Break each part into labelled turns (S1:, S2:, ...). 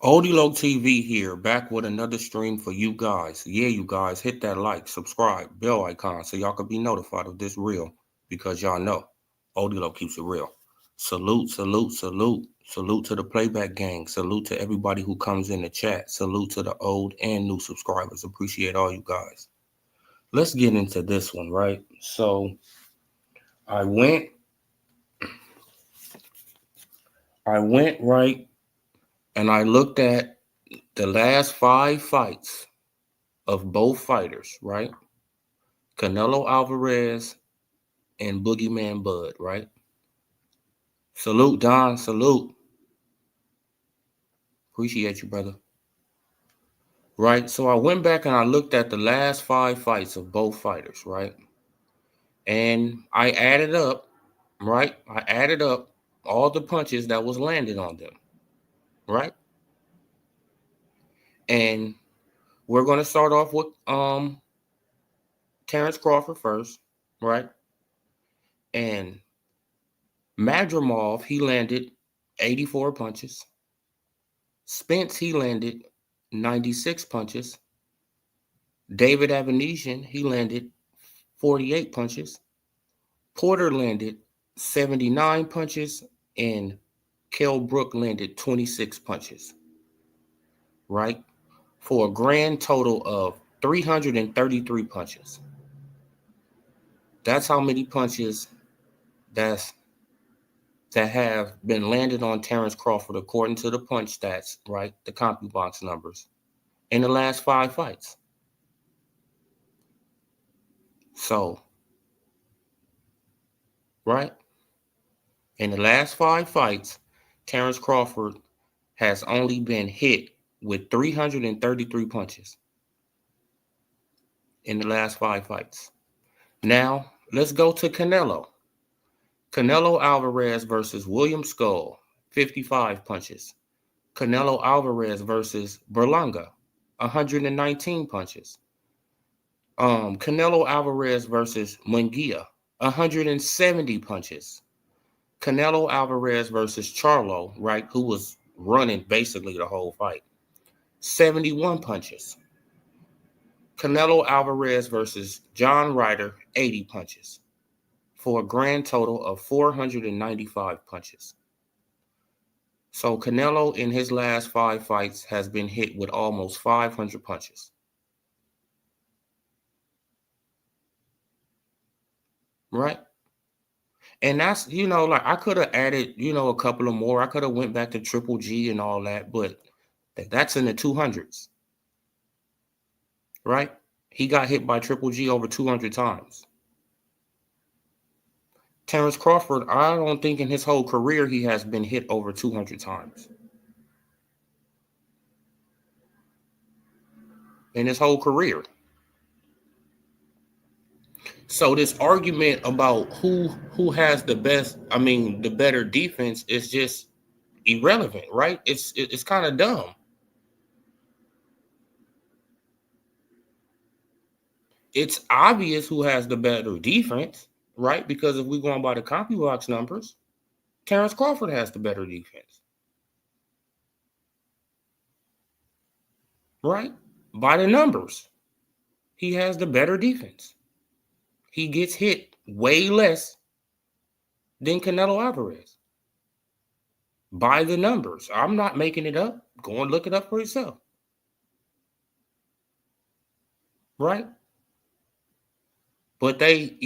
S1: Odilo TV here, back with another stream for you guys. Yeah, you guys, hit that like, subscribe, bell icon so y'all can be notified of this reel because y'all know Odilo keeps it real. Salute, salute, salute. Salute to the playback gang. Salute to everybody who comes in the chat. Salute to the old and new subscribers. Appreciate all you guys. Let's get into this one, right? So I went, I went right and I looked at the last 5 fights of both fighters, right? Canelo Alvarez and Boogeyman Bud, right? Salute, Don. Salute. Appreciate you, brother. Right? So I went back and I looked at the last 5 fights of both fighters, right? And I added up, right? I added up all the punches that was landed on them, right? And we're going to start off with Terrence Crawford first, right? And Madrimov, he landed 84 punches. Spence, he landed 96 punches. David Avanesian, he landed 48 punches. Porter landed 79 punches. And Kell Brook landed 26 punches, right? For a grand total of 333 punches. That's how many punches that have been landed on Terrence Crawford according to the punch stats, right? The CompuBox numbers in the last 5 fights. So, right? In the last 5 fights, Terrence Crawford has only been hit with 333 punches in the last 5 fights. Now, let's go to Canelo. Canelo Alvarez versus William Skull, 55 punches. Canelo Alvarez versus Berlanga, 119 punches. Canelo Alvarez versus Munguia, 170 punches. Canelo Alvarez versus Charlo, right, who was running basically the whole fight, 71 punches. Canelo Alvarez versus John Ryder, 80 punches, for a grand total of 495 punches. So Canelo in his last 5 fights has been hit with almost 500 punches. Right? And that's, like I could have added, a couple of more. I could have went back to Triple G and all that, but that's in the 200s. Right? He got hit by Triple G over 200 times. Terrence Crawford, I don't think in his whole career he has been hit over 200 times. In his whole career. So this argument about who has the better defense is just irrelevant, right? It's kind of dumb. It's obvious who has the better defense, right? Because if we're going by the CompuBox numbers, Terrence Crawford has the better defense. Right? By the numbers, he has the better defense. He gets hit way less than Canelo Alvarez. By the numbers. I'm not making it up. Go and look it up for yourself. Right? But they,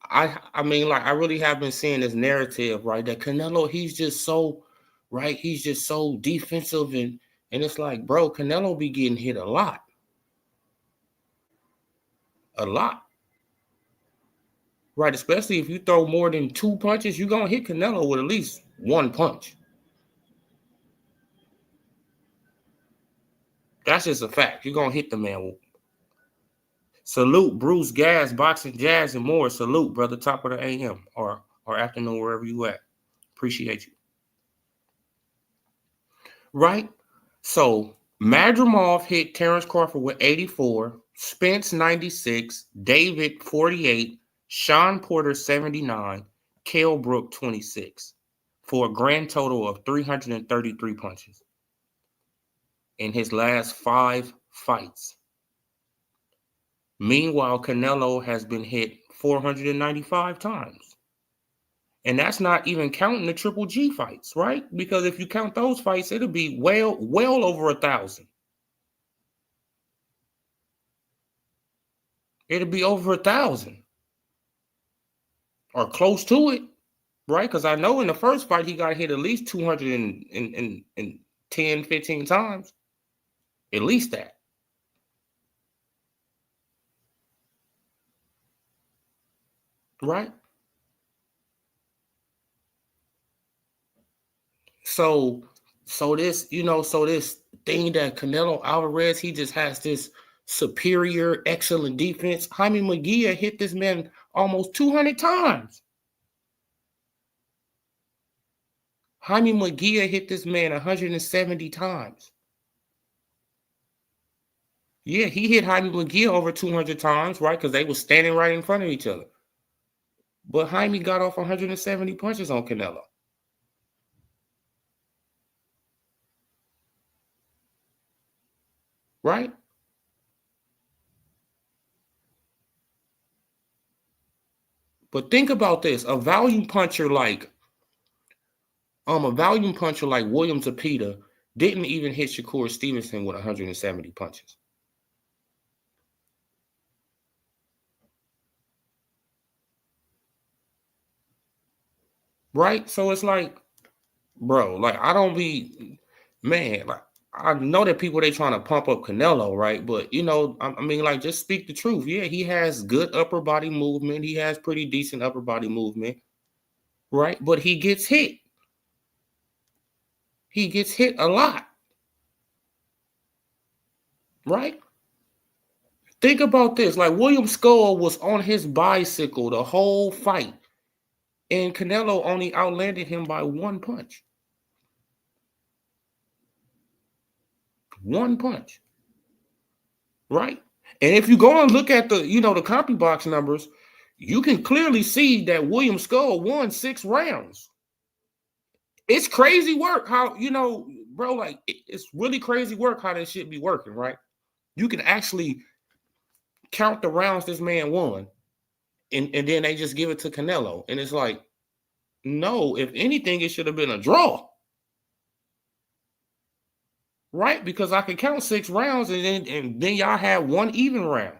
S1: I really have been seeing this narrative, right? That Canelo, he's just so, right? He's just so defensive, and it's like, bro, Canelo be getting hit a lot. A lot. Right? Especially if you throw more than 2 punches, you're gonna hit Canelo with at least 1 punch. That's just a fact. You're gonna hit the man. Salute Bruce Gas, Boxing Jazz, and more. Salute, brother, top of the AM or afternoon, wherever you at. Appreciate you. Right? So Madrimov hit Terrence Crawford with 84, Spence 96, David 48, Sean Porter 79, Kell Brook 26 for a grand total of 333 punches in his last 5 fights. Meanwhile, Canelo has been hit 495 times. And that's not even counting the Triple G fights, right? Because if you count those fights, it'll be well over 1,000. It'll be over 1,000 or close to it, right? Because I know in the first fight, he got hit at least 210, 15 times. At least that. Right? So this, this thing that Canelo Alvarez, he just has this superior, excellent defense. Jaime Munguia hit this man almost 200 times. Jaime Munguia hit this man 170 times. Yeah, he hit Jaime Munguia over 200 times, right? Because they were standing right in front of each other. But Jaime got off 170 punches on Canelo. Right? But think about this. A volume puncher like William Zepeda didn't even hit Shakur Stevenson with 170 punches. Right? So it's like, bro, like I don't be, man, like I know that people, they trying to pump up Canelo, right? But I mean, like, just speak the truth. Yeah, he has good upper body movement. He has pretty decent upper body movement, right? But he gets hit. He gets hit a lot. Right? Think about this. Like, William Skull was on his bicycle the whole fight, and Canelo only outlanded him by 1 punch. 1 punch. Right? And if you go and look at the, the CompuBox numbers, you can clearly see that William Skull won 6 rounds. It's crazy work how, bro, like, it's really crazy work how that shit be working, right? You can actually count the rounds this man won, and then they just give it to Canelo. And it's like, no, if anything, it should have been a draw. Right? Because I can count 6 rounds, and then y'all have 1 even round.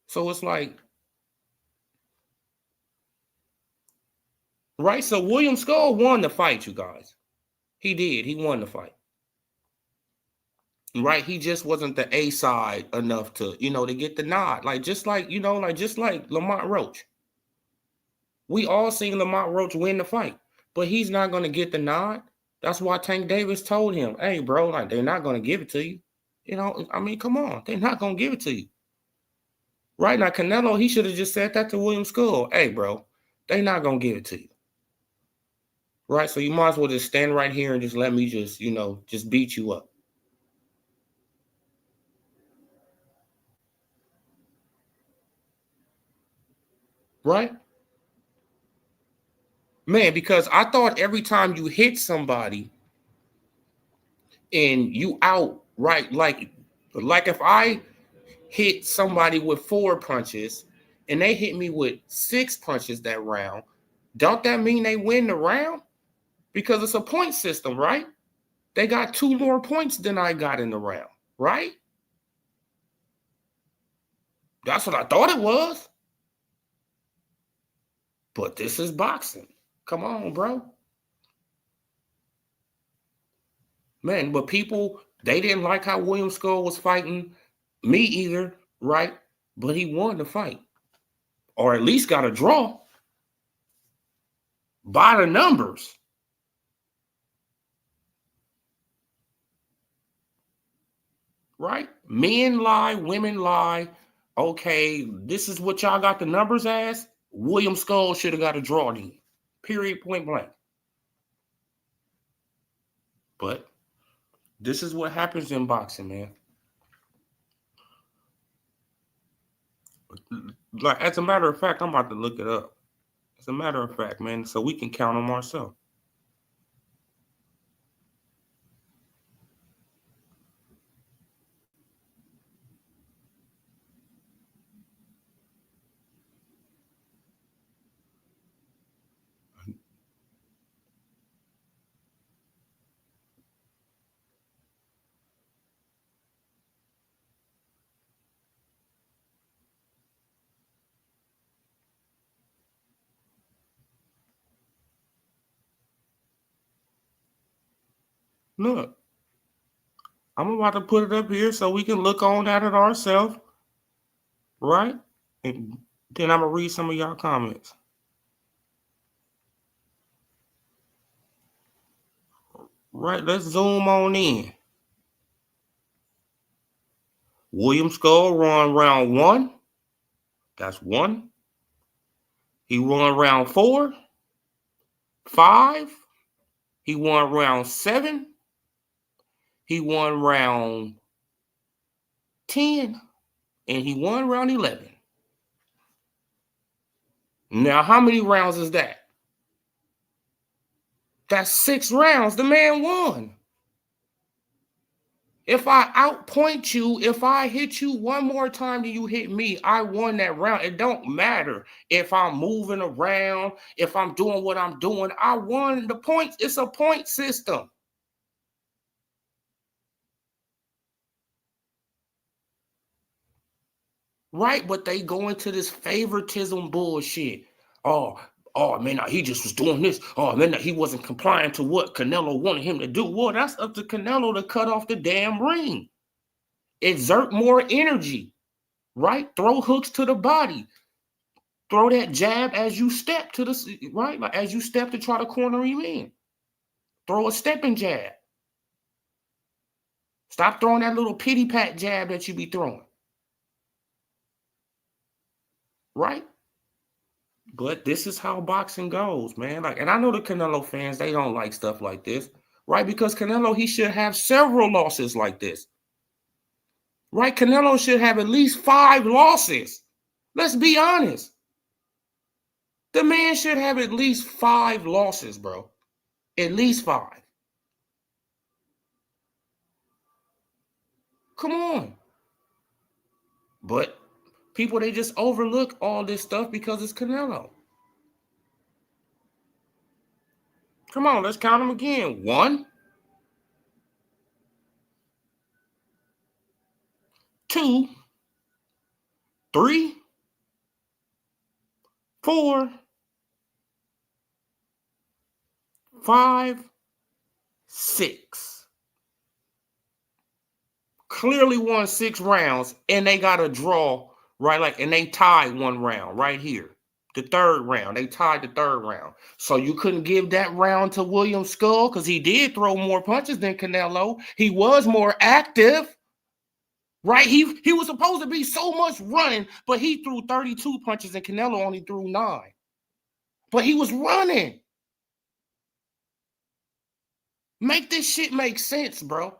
S1: So it's like, right? So William Skull won the fight, you guys. He did. He won the fight. Right? He just wasn't the A side enough to, to get the nod. Like, just like Lamont Roach. We all seen Lamont Roach win the fight, but he's not going to get the nod. That's why Tank Davis told him, hey, bro, like, they're not going to give it to you. I mean, come on. They're not going to give it to you. Right now, Canelo, he should have just said that to William Skull. Hey, bro, they're not going to give it to you. Right? So you might as well just stand right here and just let me just, just beat you up. Right? Man, because I thought every time you hit somebody and you out, right? Like if I hit somebody with 4 punches and they hit me with 6 punches that round, don't that mean they win the round? Because it's a point system, right? They got 2 more points than I got in the round, right? That's what I thought it was. But this is boxing. Come on, bro. Man, but people, they didn't like how William Skull was fighting. Me either, right? But he won the fight. Or at least got a draw. By the numbers. Right? Men lie, women lie. Okay, this is what y'all got the numbers as. William Skull should have got a draw then. Period, point blank. But this is what happens in boxing, man. Like, as a matter of fact, I'm about to look it up. As a matter of fact, man, so we can count them ourselves. Look, I'm about to put it up here so we can look on at it ourselves, right? And then I'm gonna read some of y'all comments. Right, let's zoom on in. William Skull run round 1. That's 1. He won round 4, 5. He won round 7. He won round 10. And he won round 11. Now, how many rounds is that? That's 6 rounds. The man won. If I outpoint you, if I hit you one more time than you hit me, I won that round. It don't matter if I'm moving around, if I'm doing what I'm doing. I won the points. It's a point system. Right? But they go into this favoritism bullshit. Oh man, he just was doing this. Oh man, he wasn't complying to what Canelo wanted him to do. Well, that's up to Canelo to cut off the damn ring. Exert more energy, right? Throw hooks to the body. Throw that jab as you step to the right, like as you step to try to corner him in. Throw a stepping jab. Stop throwing that little pity pat jab that you be throwing. Right? But this is how boxing goes, man. Like, and I know the Canelo fans, they don't like stuff like this, right? Because Canelo, he should have several losses like this. Right? Canelo should have at least 5 losses. Let's be honest. The man should have at least 5 losses, bro. At least 5. Come on. But people, they just overlook all this stuff because it's Canelo. Come on, let's count them again. 1, 2, 3, 4, 5, 6. Clearly won 6 rounds, and they got a draw, right? Like, and they tied 1 round right here. The 3rd round, they tied the 3rd round. So you couldn't give that round to William Skull because he did throw more punches than Canelo. He was more active, right? He was supposed to be so much running, but he threw 32 punches and Canelo only threw 9. But he was running. Make this shit make sense, bro.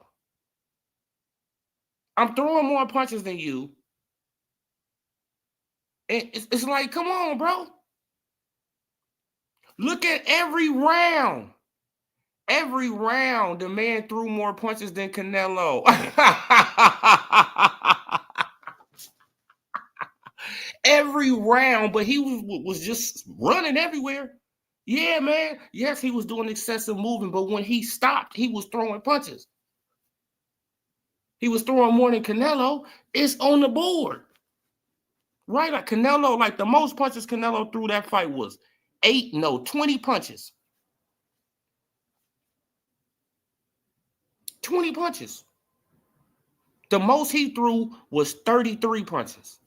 S1: I'm throwing more punches than you. And it's like, come on, bro. Look at every round. Every round, the man threw more punches than Canelo. Every round, but he was just running everywhere. Yeah, man. Yes, he was doing excessive movement, but when he stopped, he was throwing punches. He was throwing more than Canelo. It's on the board. Right? Like Canelo, like the most punches Canelo threw that fight was 20 punches. 20 punches. The most he threw was 33 punches.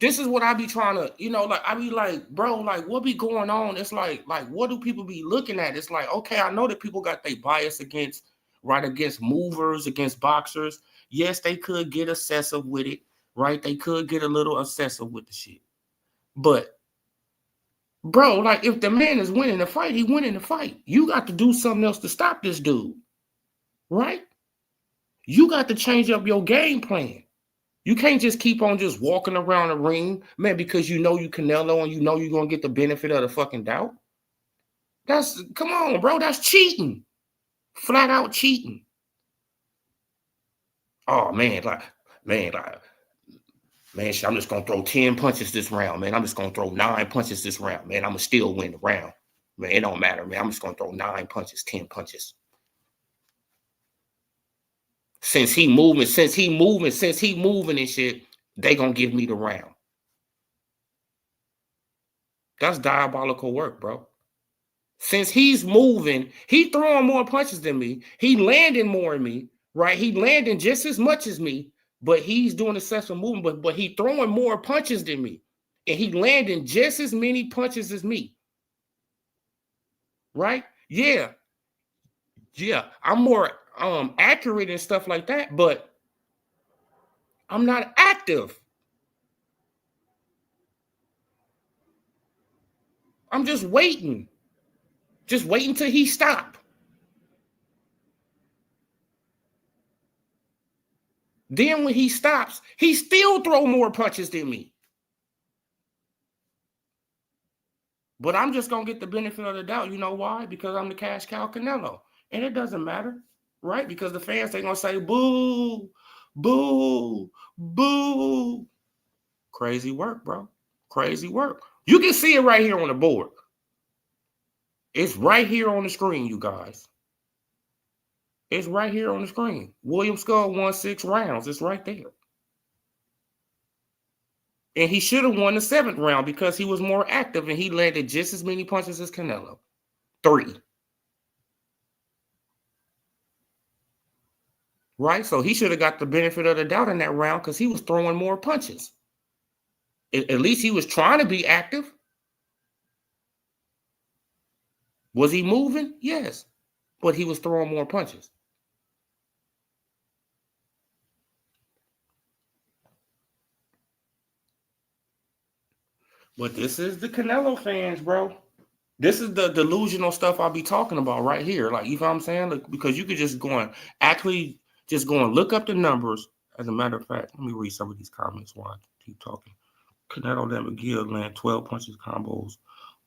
S1: This is what I be trying to, like, I be like, bro, like, what be going on? It's like, what do people be looking at? It's like, okay, I know that people got their bias against movers, against boxers. Yes, they could get obsessive with it, right? They could get a little obsessive with the shit. But, bro, like, if the man is winning the fight, he winning the fight. You got to do something else to stop this dude, right? You got to change up your game plan. You can't just keep on just walking around the ring, man, because you know you Canelo and you know you're going to get the benefit of the fucking doubt. Come on, bro. That's cheating. Flat out cheating. Oh, man, man, I'm just going to throw 10 punches this round, man. I'm just going to throw 9 punches this round, man. I'm going to still win the round. Man, it don't matter, man. I'm just going to throw 9 punches, 10 punches. Since he moving and shit, they going to give me the round. That's diabolical work, bro. Since he's moving, he throwing more punches than me. He landing more than me, right? He landing just as much as me, but he's doing excessive movement, but he throwing more punches than me. And he landing just as many punches as me. Right? Yeah. I'm more accurate and stuff like that, but I'm not active. I'm just waiting. Just waiting till he stop. Then when he stops, he still throw more punches than me. But I'm just going to get the benefit of the doubt. You know why? Because I'm the cash cow Canelo. And it doesn't matter, right? Because the fans, they're going to say, boo, boo, boo. Crazy work, bro. Crazy work. You can see it right here on the board. It's right here on the screen, you guys. It's right here on the screen. William Skull won 6 rounds. It's right there. And he should have won the 7th round because he was more active and he landed just as many punches as Canelo. 3. Right? So he should have got the benefit of the doubt in that round because he was throwing more punches. At least he was trying to be active. Was he moving? Yes. But he was throwing more punches. But this is the Canelo fans, bro. This is the delusional stuff I'll be talking about right here. Like, you know what I'm saying? Like, because you could just go and actually just go and look up the numbers. As a matter of fact, let me read some of these comments while I keep talking. Canelo that McGill land 12 punches combos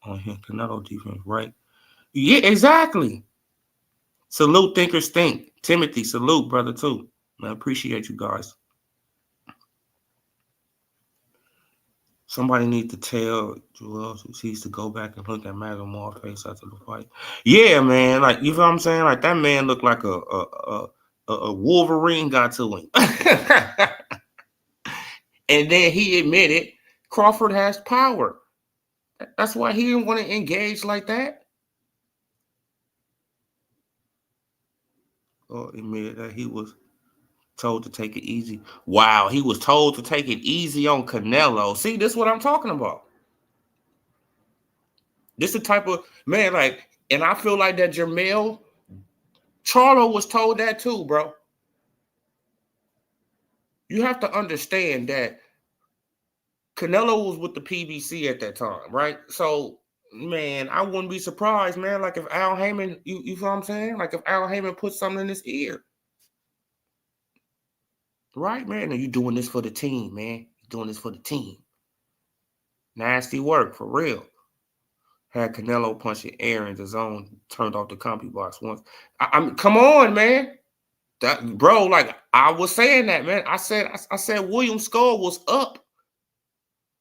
S1: on him. Canelo defense, right? Yeah, exactly. Salute Thinkers Think. Timothy, salute, brother, too. I appreciate you guys. Somebody needs to tell Joel Ortiz to go back and look at Magamore face after the fight. Yeah, man. Like, you know what I'm saying? Like, that man looked like a Wolverine got to him. And then he admitted Crawford has power. That's why he didn't want to engage like that. Or admitted that he was told to take it easy. Wow, he was told to take it easy on Canelo. See, this is what I'm talking about. This is the type of man, like, and I feel like that Jermell Charlo was told that too, bro. You have to understand that Canelo was with the PBC at that time, right? So, man, I wouldn't be surprised, man. Like, if Al Heyman, you know what I'm saying? Like, if Al Heyman put something in his ear, right, man? And you doing this for the team, man. You're doing this for the team. Nasty work, for real. Had Canelo punching air in the zone, turned off the compy box once. I mean, come on, man. That, bro, like, I was saying that, man. I said William Skull was up.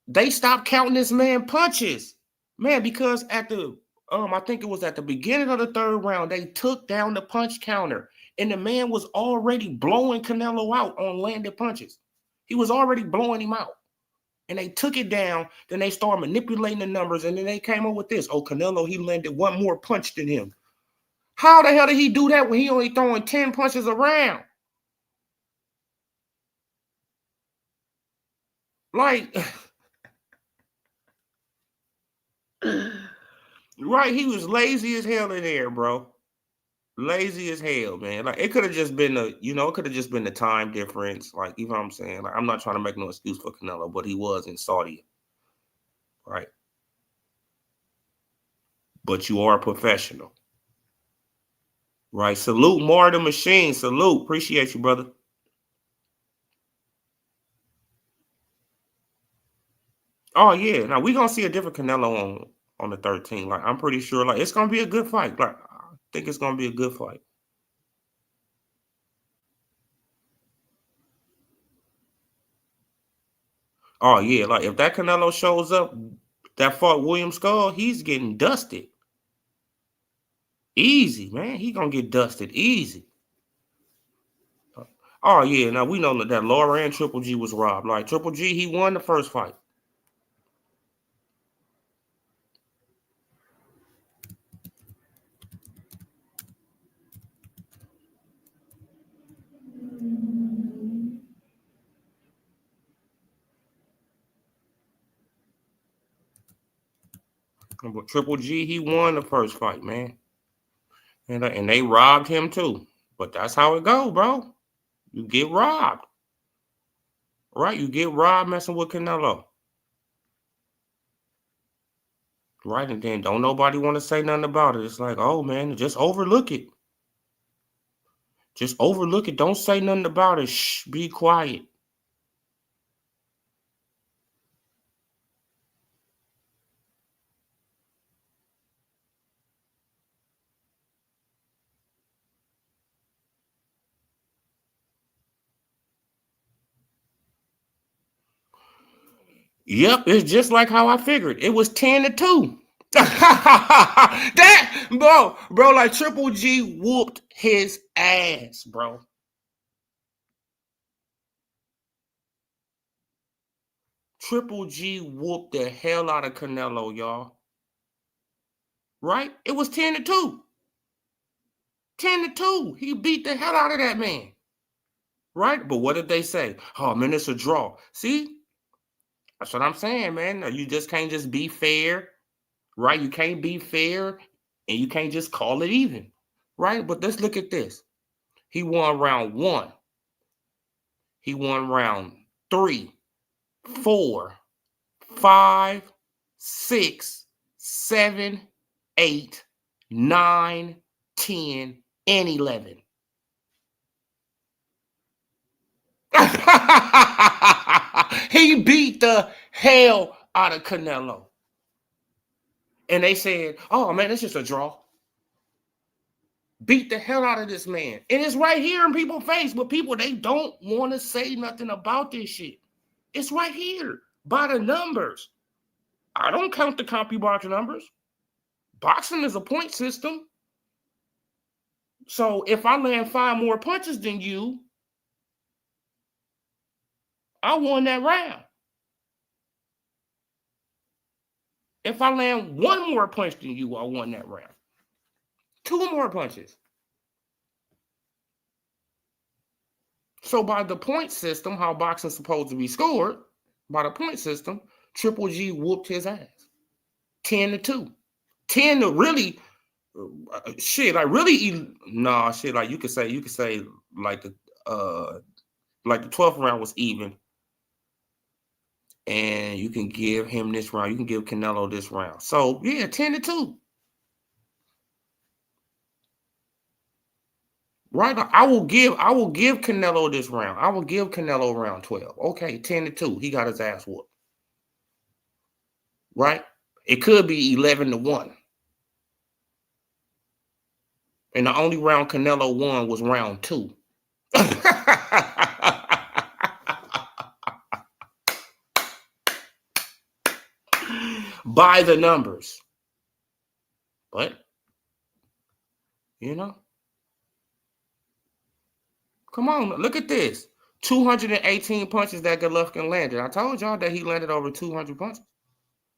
S1: They stopped counting this man punches, man, because at the I think it was at the beginning of the 3rd round, they took down the punch counter, and the man was already blowing Canelo out on landed punches. He was already blowing him out, and they took it down. Then they started manipulating the numbers, and then they came up with this. Oh, Canelo, he landed 1 more punch than him. How the hell did he do that when he only throwing 10 punches around? Like, right, he was lazy as hell in there, bro. Lazy as hell, man. Like, it could have just been it could have just been the time difference. Like, you know what I'm saying? Like, I'm not trying to make no excuse for Canelo, but he was in Saudi, right? But you are a professional. Right. Salute Mar the Machine. Salute. Appreciate you, brother. Oh yeah. Now we gonna see a different Canelo on the 13th. Like I'm pretty sure. Like it's gonna be a good fight. Like I think it's gonna be a good fight. Oh yeah. Like if that Canelo shows up, that fought William Skull, he's getting dusted. Easy, man. He gonna get dusted easy. Oh yeah. Now we know that Laura and Triple G was robbed. Like Triple G, he won the first fight. But Triple G, he won the first fight, man. And they robbed him too. But that's how it go, bro. You get robbed. Right? You get robbed messing with Canelo. Right? And then don't nobody want to say nothing about it. It's like, oh man, just overlook it. Just overlook it. Don't say nothing about it. Shh, be quiet. Yep, it's just like how I figured. It was 10-2. That bro, like Triple G whooped his ass, bro. Triple G whooped the hell out of Canelo, y'all. Right? It was 10-2. 10-2. He beat the hell out of that man. Right? But what did they say? Oh man, it's a draw. See? That's what I'm saying, man. You just can't just be fair. Right? You can't be fair and you can't just call it even. Right? But let's look at this. He won round 1. He won round 3, 4, 5, 6, 7, 8, 9, 10, and 11. He beat the hell out of Canelo. And they said, oh man, it's just a draw. Beat the hell out of this man. And it's right here in people's face, but people, they don't want to say nothing about this shit. It's right here by the numbers. I don't count the CompuBox numbers. Boxing is a point system. So if I land 5 more punches than you, I won that round. If I land 1 more punch than you, I won that round. 2 more punches. So by the point system, how boxing's supposed to be scored, by the point system, Triple G whooped his ass. 10-2. 10 to really shit, like really nah shit, like you could say like the 12th round was even. And you can give him this round. You can give Canelo this round. So yeah, 10-2. Right? I will give Canelo this round. I will give Canelo round 12. Okay, 10-2. He got his ass whooped. Right? It could be 11-1. And the only round Canelo won was round 2. By the numbers. But, you know, come on, look at this. 218 punches that Golovkin landed. I told y'all that he landed over 200 punches.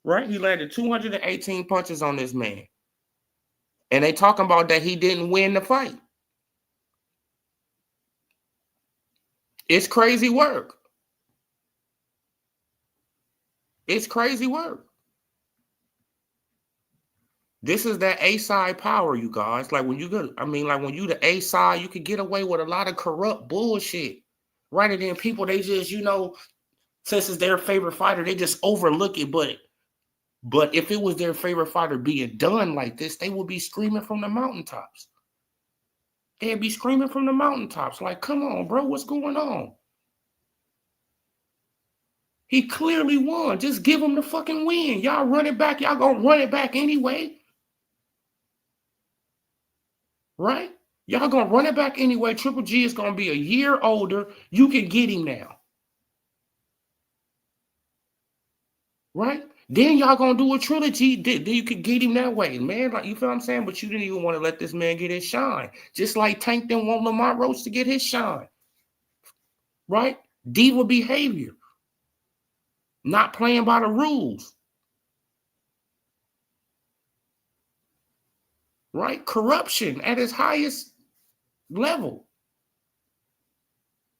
S1: Right? He landed 218 punches on this man. And they talking about that he didn't win the fight. It's crazy work. It's crazy work. This is that A-side power, you guys. Like when you go, like when you the A-side, you can get away with a lot of corrupt bullshit. Right? And then people, they just, since it's their favorite fighter, they just overlook it. But if it was their favorite fighter being done like this, they would be screaming from the mountaintops. They'd be screaming from the mountaintops, like, come on, bro, what's going on? He clearly won. Just give him the fucking win. Y'all run it back. Y'all gonna run it back anyway. Right? Y'all gonna run it back anyway. Triple G is gonna be a year older. You can get him now. Right? Then y'all gonna do a trilogy. Then you could get him that way, man. Like, you feel what I'm saying? But you didn't even want to let this man get his shine. Just like Tank didn't want Lamont Roach to get his shine. Right? Diva behavior. Not playing by the rules. Right? Corruption at its highest level.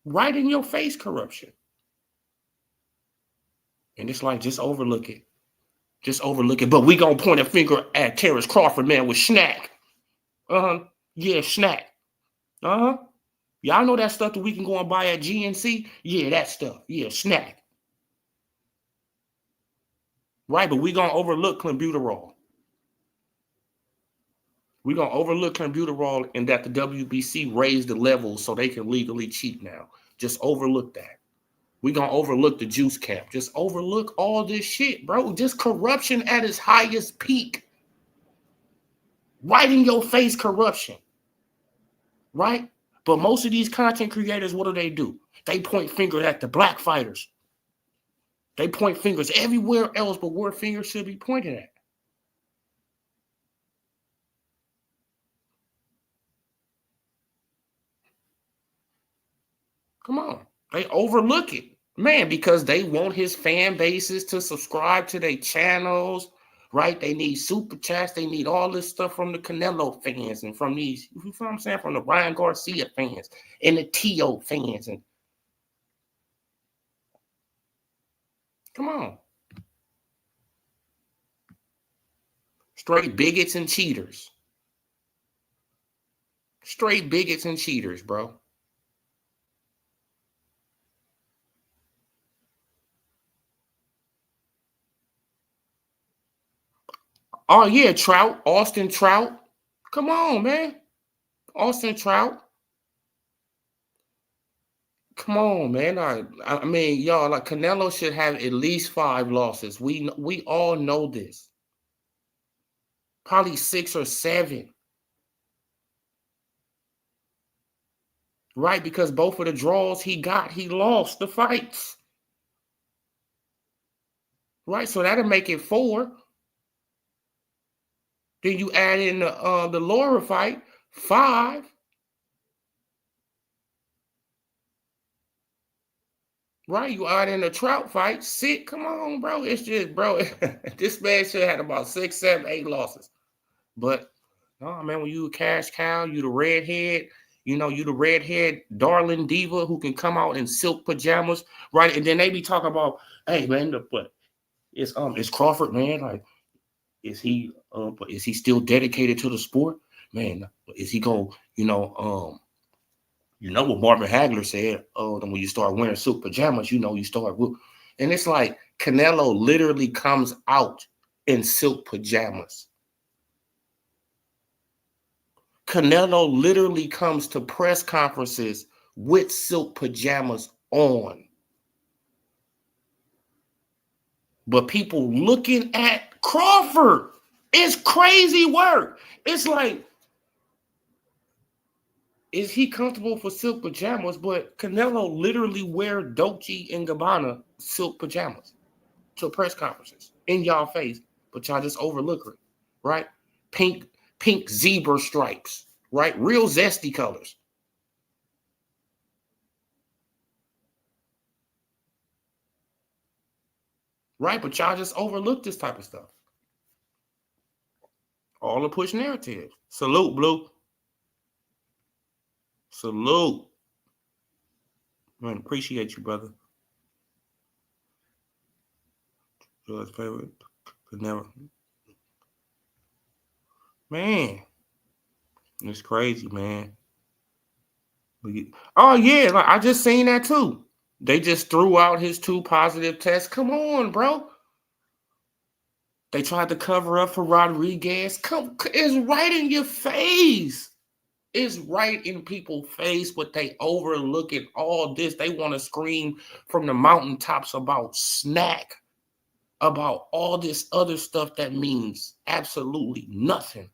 S1: Right in your face corruption. And it's like, just overlook it. Just overlook it. But we gonna point a finger at Terrence Crawford, man, with Snack. Yeah, Snack. Y'all know that stuff that we can go and buy at GNC? Yeah, that stuff. Yeah, Snack. Right, but we gonna overlook clenbuterol. We're going to overlook clenbuterol and that the WBC raised the levels so they can legally cheat now. Just overlook that. We're going to overlook the juice cap. Just overlook all this shit, bro. Just corruption at its highest peak. Right in your face corruption. Right? But most of these content creators, what do? They point fingers at the black fighters. They point fingers everywhere else but where fingers should be pointed at. Come on. They overlook it. Man, because they want his fan bases to subscribe to their channels, right? They need super chats. They need all this stuff from the Canelo fans and from these, you know what I'm saying, from the Ryan Garcia fans and the T.O. fans. And come on. Straight bigots and cheaters. Straight bigots and cheaters, bro. Oh, yeah, Trout. Austin Trout. Come on, man. Austin Trout. Come on, man. I mean, y'all, like, Canelo should have at least 5 losses. We all know this. Probably 6 or 7. Right? Because both of the draws he lost the fights. Right? So that'll make it 4. Then you add in the Laura fight, 5. Right? You add in the Trout fight, 6. Come on, bro. It's just, bro, this man should have had about 6, 7, 8 losses. But, no, man, when you a cash cow, you the redhead, you know, you the redhead darling diva who can come out in silk pajamas, right? And then they be talking about, hey, man, but it's Crawford, man. Like, is he still dedicated to the sport? Man, is he going, you know what Marvin Hagler said, when you start wearing silk pajamas, you know, you start with, and it's like Canelo literally comes out in silk pajamas. Canelo literally comes to press conferences with silk pajamas on. But people looking at Crawford, it's crazy work. It's like, is he comfortable for silk pajamas? But Canelo literally wear Dolce & Gabbana silk pajamas to press conferences in y'all face. But y'all just overlook it, right? Pink zebra stripes, right? Real zesty colors. Right? But y'all just overlook this type of stuff. All the push narrative. Salute, Blue. Salute. Man, appreciate you, brother. George's favorite. Could never. Man. It's crazy, man. Oh, yeah. Like, I just seen that too. They just threw out his 2 positive tests. Come on, bro. They tried to cover up for Rodriguez. It's right in your face. It's right in people's face, but they overlooking all this. They want to scream from the mountaintops about snack, about all this other stuff that means absolutely nothing.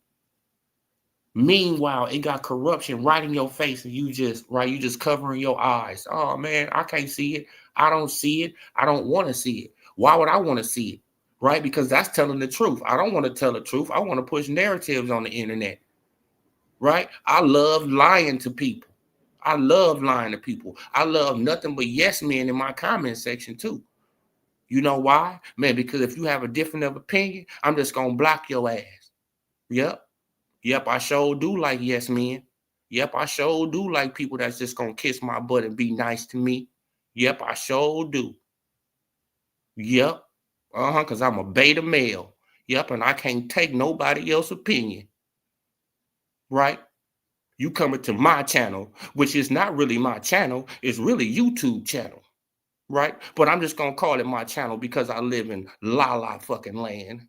S1: Meanwhile, it got corruption right in your face, and you just covering your eyes. Oh man, I can't see it. I don't see it. I don't want to see it. Why would I want to see it? Right? Because that's telling the truth. I don't want to tell the truth. I want to push narratives on the internet. Right? I love lying to people. I love lying to people. I love nothing but yes men in my comment section too. You know why? Man, because if you have a different of opinion, I'm just gonna block your ass. Yep. Yep, I sure do like yes men. Yep, I sure do like people that's just gonna kiss my butt and be nice to me. Yep, I sure do. Yep. Because I'm a beta male. Yep, and I can't take nobody else's opinion. Right? You coming to my channel, which is not really my channel, it's really YouTube channel. Right? But I'm just gonna call it my channel because I live in la fucking land.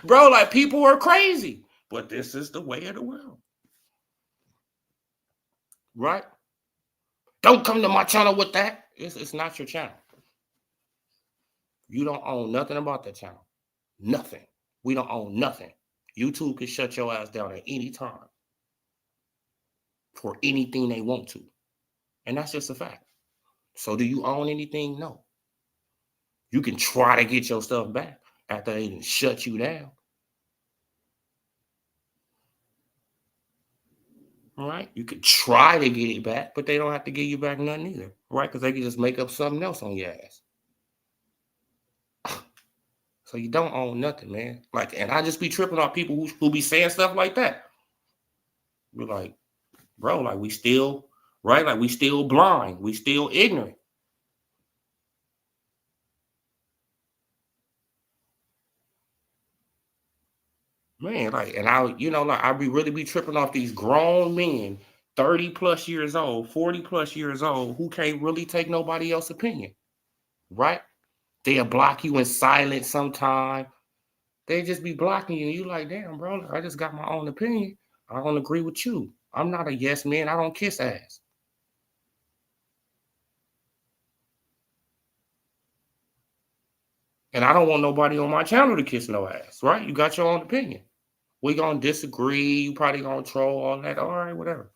S1: Bro, like people are crazy, but this is the way of the world. Right? Don't come to my channel with that. It's not your channel. You don't own nothing about that channel. Nothing. We don't own nothing. YouTube can shut your ass down at any time for anything they want to. And that's just a fact. So do you own anything? No. You can try to get your stuff back after they didn't shut you down. All right? You could try to get it back, but they don't have to give you back nothing either. Right? Because they can just make up something else on your ass. So you don't own nothing, man. Like, and I just be tripping on people who be saying stuff like that. We're like, bro, like we still, right? Like we still blind. We still ignorant. Man, like, and I really be tripping off these grown men, 30 plus years old, 40 plus years old, who can't really take nobody else's opinion. Right? They'll block you in silence sometime. They just be blocking you. And you like, damn, bro, I just got my own opinion. I don't agree with you. I'm not a yes man. I don't kiss ass. And I don't want nobody on my channel to kiss no ass, right? You got your own opinion. We gonna disagree. You probably gonna troll all that. All right, whatever.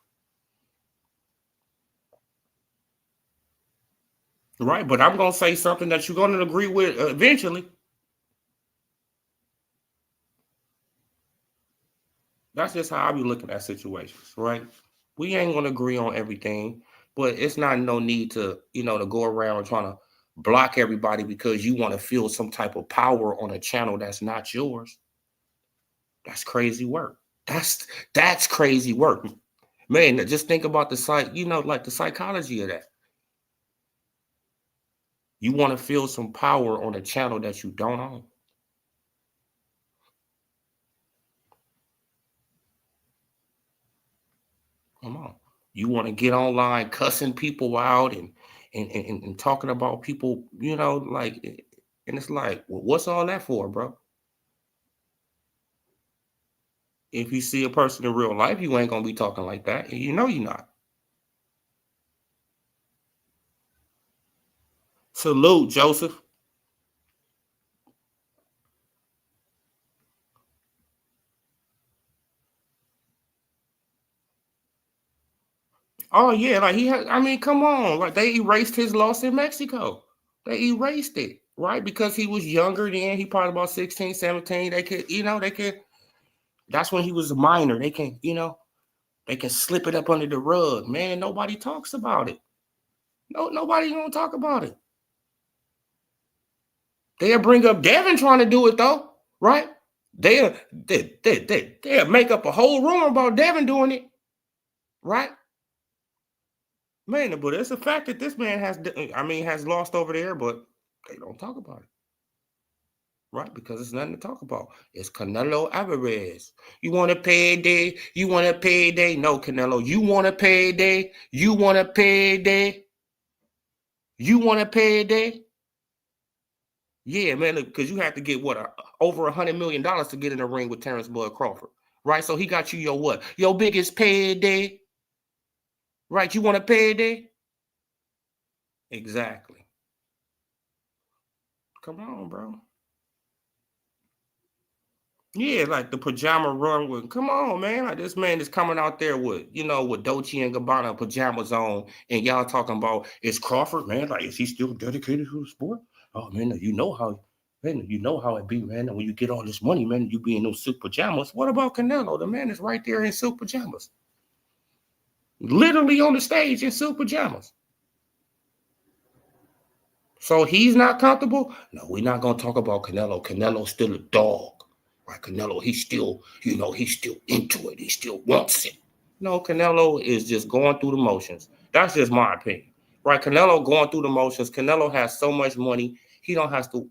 S1: Right, but I'm gonna say something that you're gonna agree with eventually. That's just how I be looking at situations, right? We ain't gonna agree on everything, but it's not no need to, to go around trying to block everybody because you want to feel some type of power on a channel that's not yours. That's crazy work. That's crazy work. Man, just think about the like the psychology of that. You want to feel some power on a channel that you don't own. Come on. You want to get online cussing people out and talking about people, like, and it's like, well, what's all that for, bro? If you see a person in real life, you ain't gonna be talking like that. And you know you're not. Salute, Joseph. Oh yeah, like come on. Like they erased his loss in Mexico. They erased it, right? Because he was younger then. He probably about 16, 17. They could, that's when he was a minor. They can slip it up under the rug. Man, nobody talks about it. No, nobody gonna talk about it. They'll bring up Devin trying to do it though, right? They'll make up a whole rumor about Devin doing it, right? Man, but it's a fact that this man has lost over there, but they don't talk about it, right? Because it's nothing to talk about. It's Canelo Alvarez. You want a payday? You want a payday? No, Canelo. You want a payday? You want a payday? You want a payday? Yeah, man, because you have to get what over $100 million to get in the ring with Terrence Bud Crawford, right? So he got you your what? Your biggest payday, right? You want a payday? Exactly. Come on, bro. Yeah, like the pajama run with. Come on, man. Like this man is coming out there with with Dolce and Gabbana pajamas on, and y'all talking about is Crawford, man? Like, is he still dedicated to the sport? Oh man, you know how it be, man. And when you get all this money, man, you be in those silk pajamas. What about Canelo? The man is right there in silk pajamas, literally on the stage in silk pajamas. So he's not comfortable? No, we're not gonna talk about Canelo. Canelo's still a dog. Right? Canelo, he's still, he's still into it. He still wants it. No, Canelo is just going through the motions. That's just my opinion. Right? Canelo going through the motions. Canelo has so much money. He don't have to,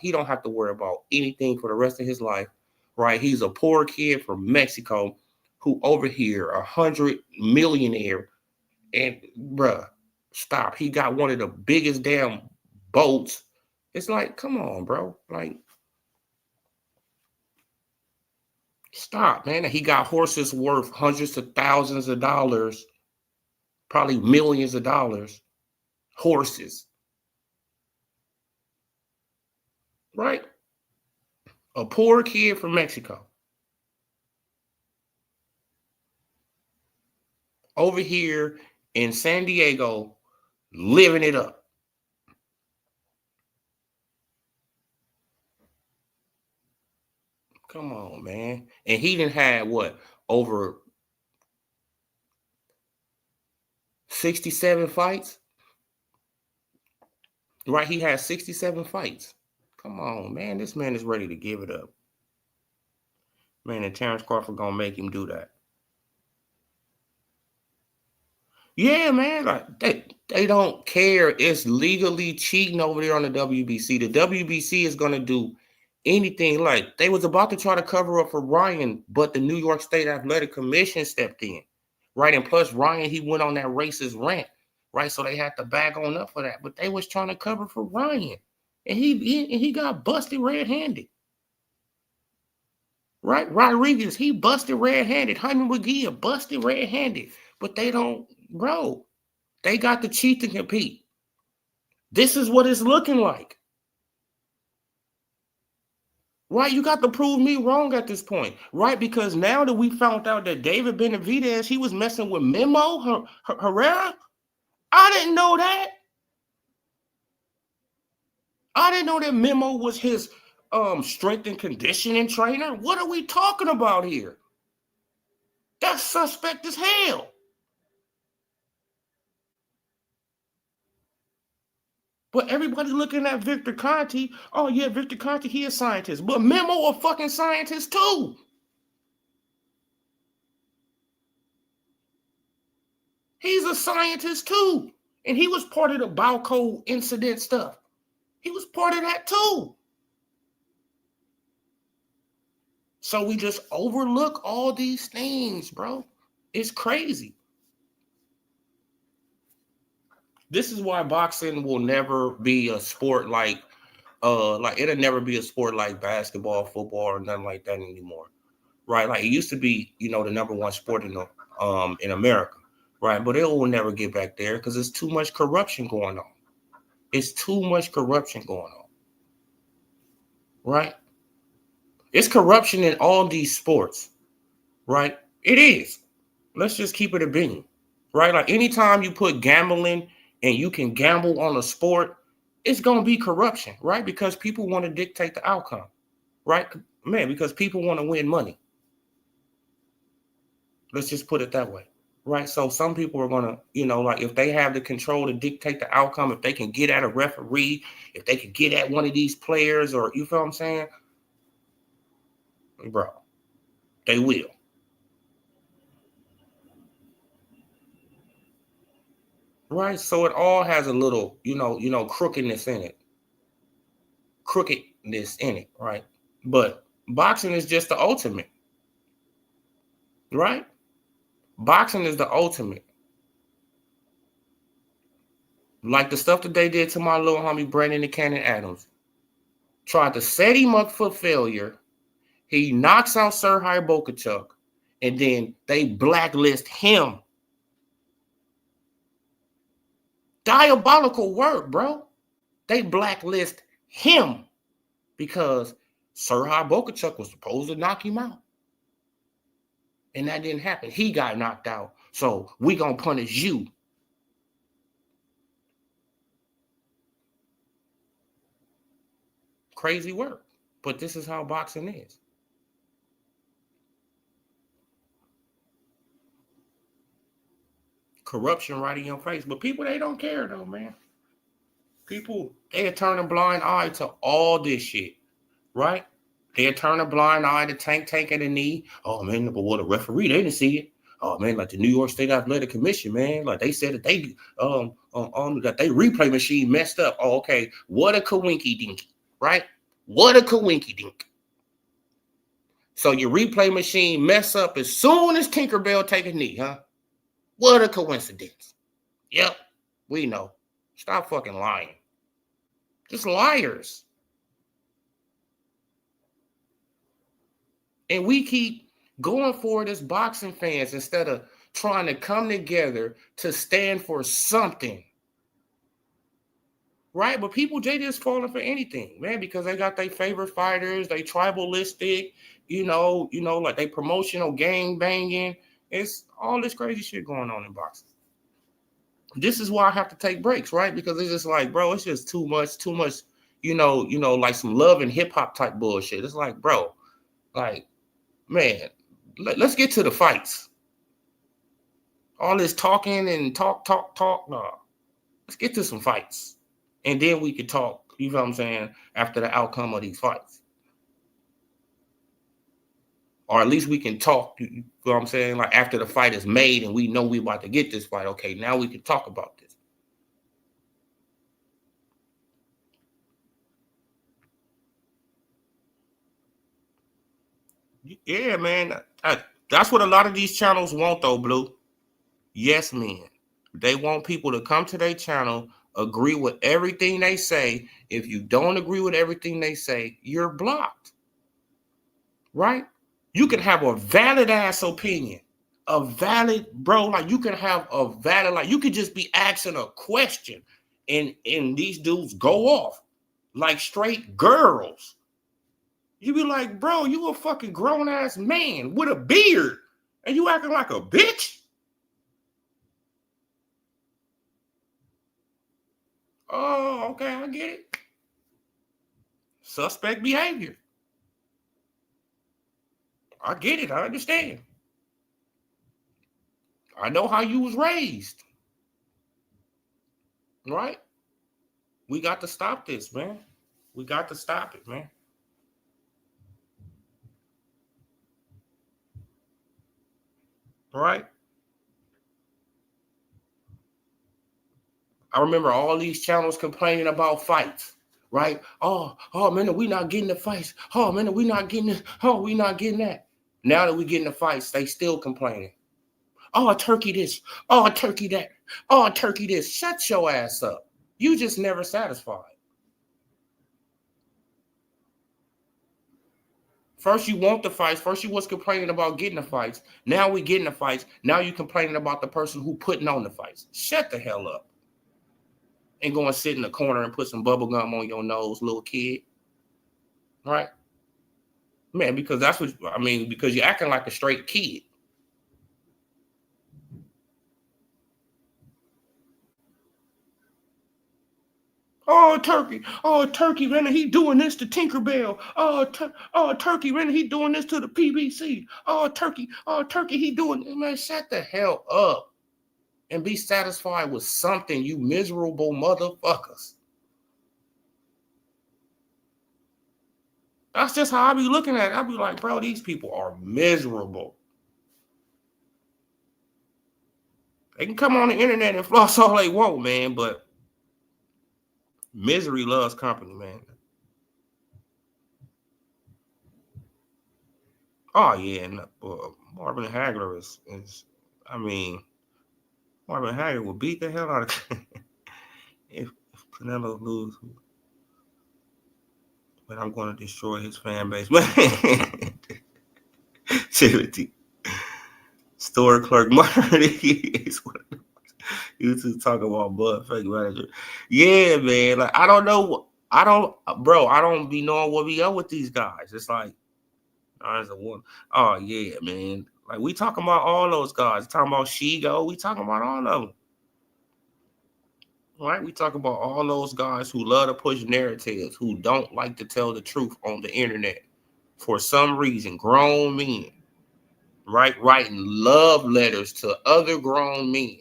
S1: he don't have to worry about anything for the rest of his life. Right? He's a poor kid from Mexico who over here, 100 millionaire. And bruh, stop. He got one of the biggest damn boats. It's like, come on, bro. Like, stop, man. He got horses worth hundreds of thousands of dollars, probably millions of dollars. Horses, right? A poor kid from Mexico over here in San Diego living it up. Come on, man. And he didn't have what? Over 67 fights? Right? He had 67 fights. Come on, man. This man is ready to give it up. Man, and Terrence Crawford gonna make him do that. Yeah, man. Like they don't care. It's legally cheating over there on the WBC. The WBC is gonna do anything. Like they was about to try to cover up for Ryan, but the New York State Athletic Commission stepped in. Right. And plus Ryan, he went on that racist rant. Right. So they had to back on up for that. But they was trying to cover for Ryan. And he got busted red-handed. Right? Rodriguez, he busted red-handed. Jaime Munguia busted red-handed. But they don't, bro. They got to cheat to compete. This is what it's looking like. Right? You got to prove me wrong at this point. Right? Because now that we found out that David Benavidez, he was messing with Memo Herrera. I didn't know that. I didn't know that Memo was his strength and conditioning trainer. What are we talking about here? That's suspect as hell. But everybody's looking at Victor Conte. Oh, yeah, Victor Conte, he a scientist. But Memo a fucking scientist too. He's a scientist too. And he was part of the Balco incident stuff. He was part of that too. So we just overlook all these things, bro. It's crazy. This is why boxing will never be a sport like it'll never be a sport like basketball, football, or nothing like that anymore. Right? Like it used to be, the number one sport in America, right? But it will never get back there because there's too much corruption going on. It's too much corruption going on, right? It's corruption in all these sports, right? It is. Let's just keep it a bean, right? Like anytime you put gambling and you can gamble on a sport, it's gonna be corruption, right? Because people want to dictate the outcome, right? Man, because people want to win money. Let's just put it that way. Right. So some people are gonna, like if they have the control to dictate the outcome, if they can get at a referee, if they can get at one of these players, or you feel what I'm saying, bro, they will. Right. So it all has a little, crookedness in it. Crookedness in it, right? But boxing is just the ultimate, right? Boxing is the ultimate. Like the stuff that they did to my little homie Brandon the Cannon Adams. tried to set him up for failure. He knocks out Serhii Bokachuk, and then they blacklist him. Diabolical work, bro. They blacklist him because Serhii Bokachuk was supposed to knock him out. And that didn't happen. He got knocked out. So we gonna punish you. Crazy work. But this is how boxing is. Corruption right in your face. But people, they don't care though, man. People, they'll turn a blind eye to all this shit, right? They'll turn a blind eye to Tank and the knee. Oh, man, but what a referee, they didn't see it. Oh, man, like the New York State Athletic Commission, man, like they said that they that they replay machine messed up. Oh, okay, what a coinky dinky, right? What a coinky dink. So your replay machine mess up as soon as Tinkerbell take a knee, huh? What a coincidence. Yep, we know. Stop fucking lying. Just liars. And we keep going for it as boxing fans instead of trying to come together to stand for something. Right? But people, they just falling for anything, man, because they got their favorite fighters, they tribalistic, like they promotional gang banging. It's all this crazy shit going on in boxing. This is why I have to take breaks, right? Because it's just like, bro, it's just too much, like some love and hip hop type bullshit. It's like, bro, like, man, let's get to the fights. All this talking and talk. No, let's get to some fights. And then we could talk, you know what I'm saying, after the outcome of these fights. Or at least we can talk, you know what I'm saying, like after the fight is made and we know we about to get this fight. Okay, now we can talk about this. Yeah, man. That's what a lot of these channels want, though, Blue. Yes, men. They want people to come to their channel, agree with everything they say. If you don't agree with everything they say, you're blocked. Right? You can have a valid ass opinion. A valid, bro, like you can have a valid, like you could just be asking a question and these dudes go off like straight girls. You be like, bro, you a fucking grown ass man with a beard and you acting like a bitch? Oh, okay, I get it. Suspect behavior. I get it. I understand. I know how you was raised. Right? We got to stop this, man. We got to stop it, man. Right? I remember all these channels complaining about fights, right? Oh man, we not getting the fights. Oh man, we not getting this. Oh, we not getting that. Now that we getting the fights, they still complaining. Oh, turkey this. Oh, turkey that. Oh, turkey this. Shut your ass up. You just never satisfied. First you want the fights. First you was complaining about getting the fights. Now we getting the fights. Now you complaining about the person who putting on the fights. Shut the hell up. And go and sit in the corner and put some bubble gum on your nose, little kid. Right? Man, because that's what I mean, because you're acting like a straight kid. Oh, Turkey, man, he doing this to Tinkerbell. Turkey, man, he doing this to the PBC. Turkey, he doing it. Man, shut the hell up and be satisfied with something, you miserable motherfuckers. That's just how I be looking at it. I be like, bro, these people are miserable. They can come on the internet and floss all they want, man, but misery loves company, man. Oh yeah, and Marvin Hagler is I mean, Marvin Hagler will beat the hell out of if Canelo lose. but I'm going to destroy his fan base. Man, Charity. Store clerk murder. You two talk about Bud fake manager. Yeah, man. Like I don't know. I don't be knowing what we up with these guys. It's like, there's a one. Oh yeah, man. Like we talking about all those guys. Talking about Shigo. We talking about all of them. Right? We talk about all those guys who love to push narratives, who don't like to tell the truth on the internet. For some reason, grown men, right, writing love letters to other grown men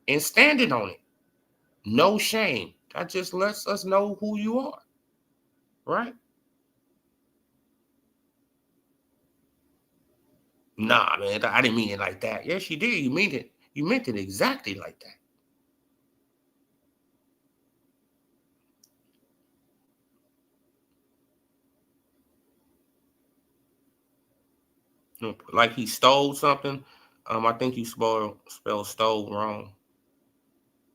S1: and standing on it. No shame. That just lets us know who you are, right? Nah, man, I didn't mean it like that. Yes, you did. You meant it. You meant it exactly like that. Like he stole something. I think you spelled stole wrong,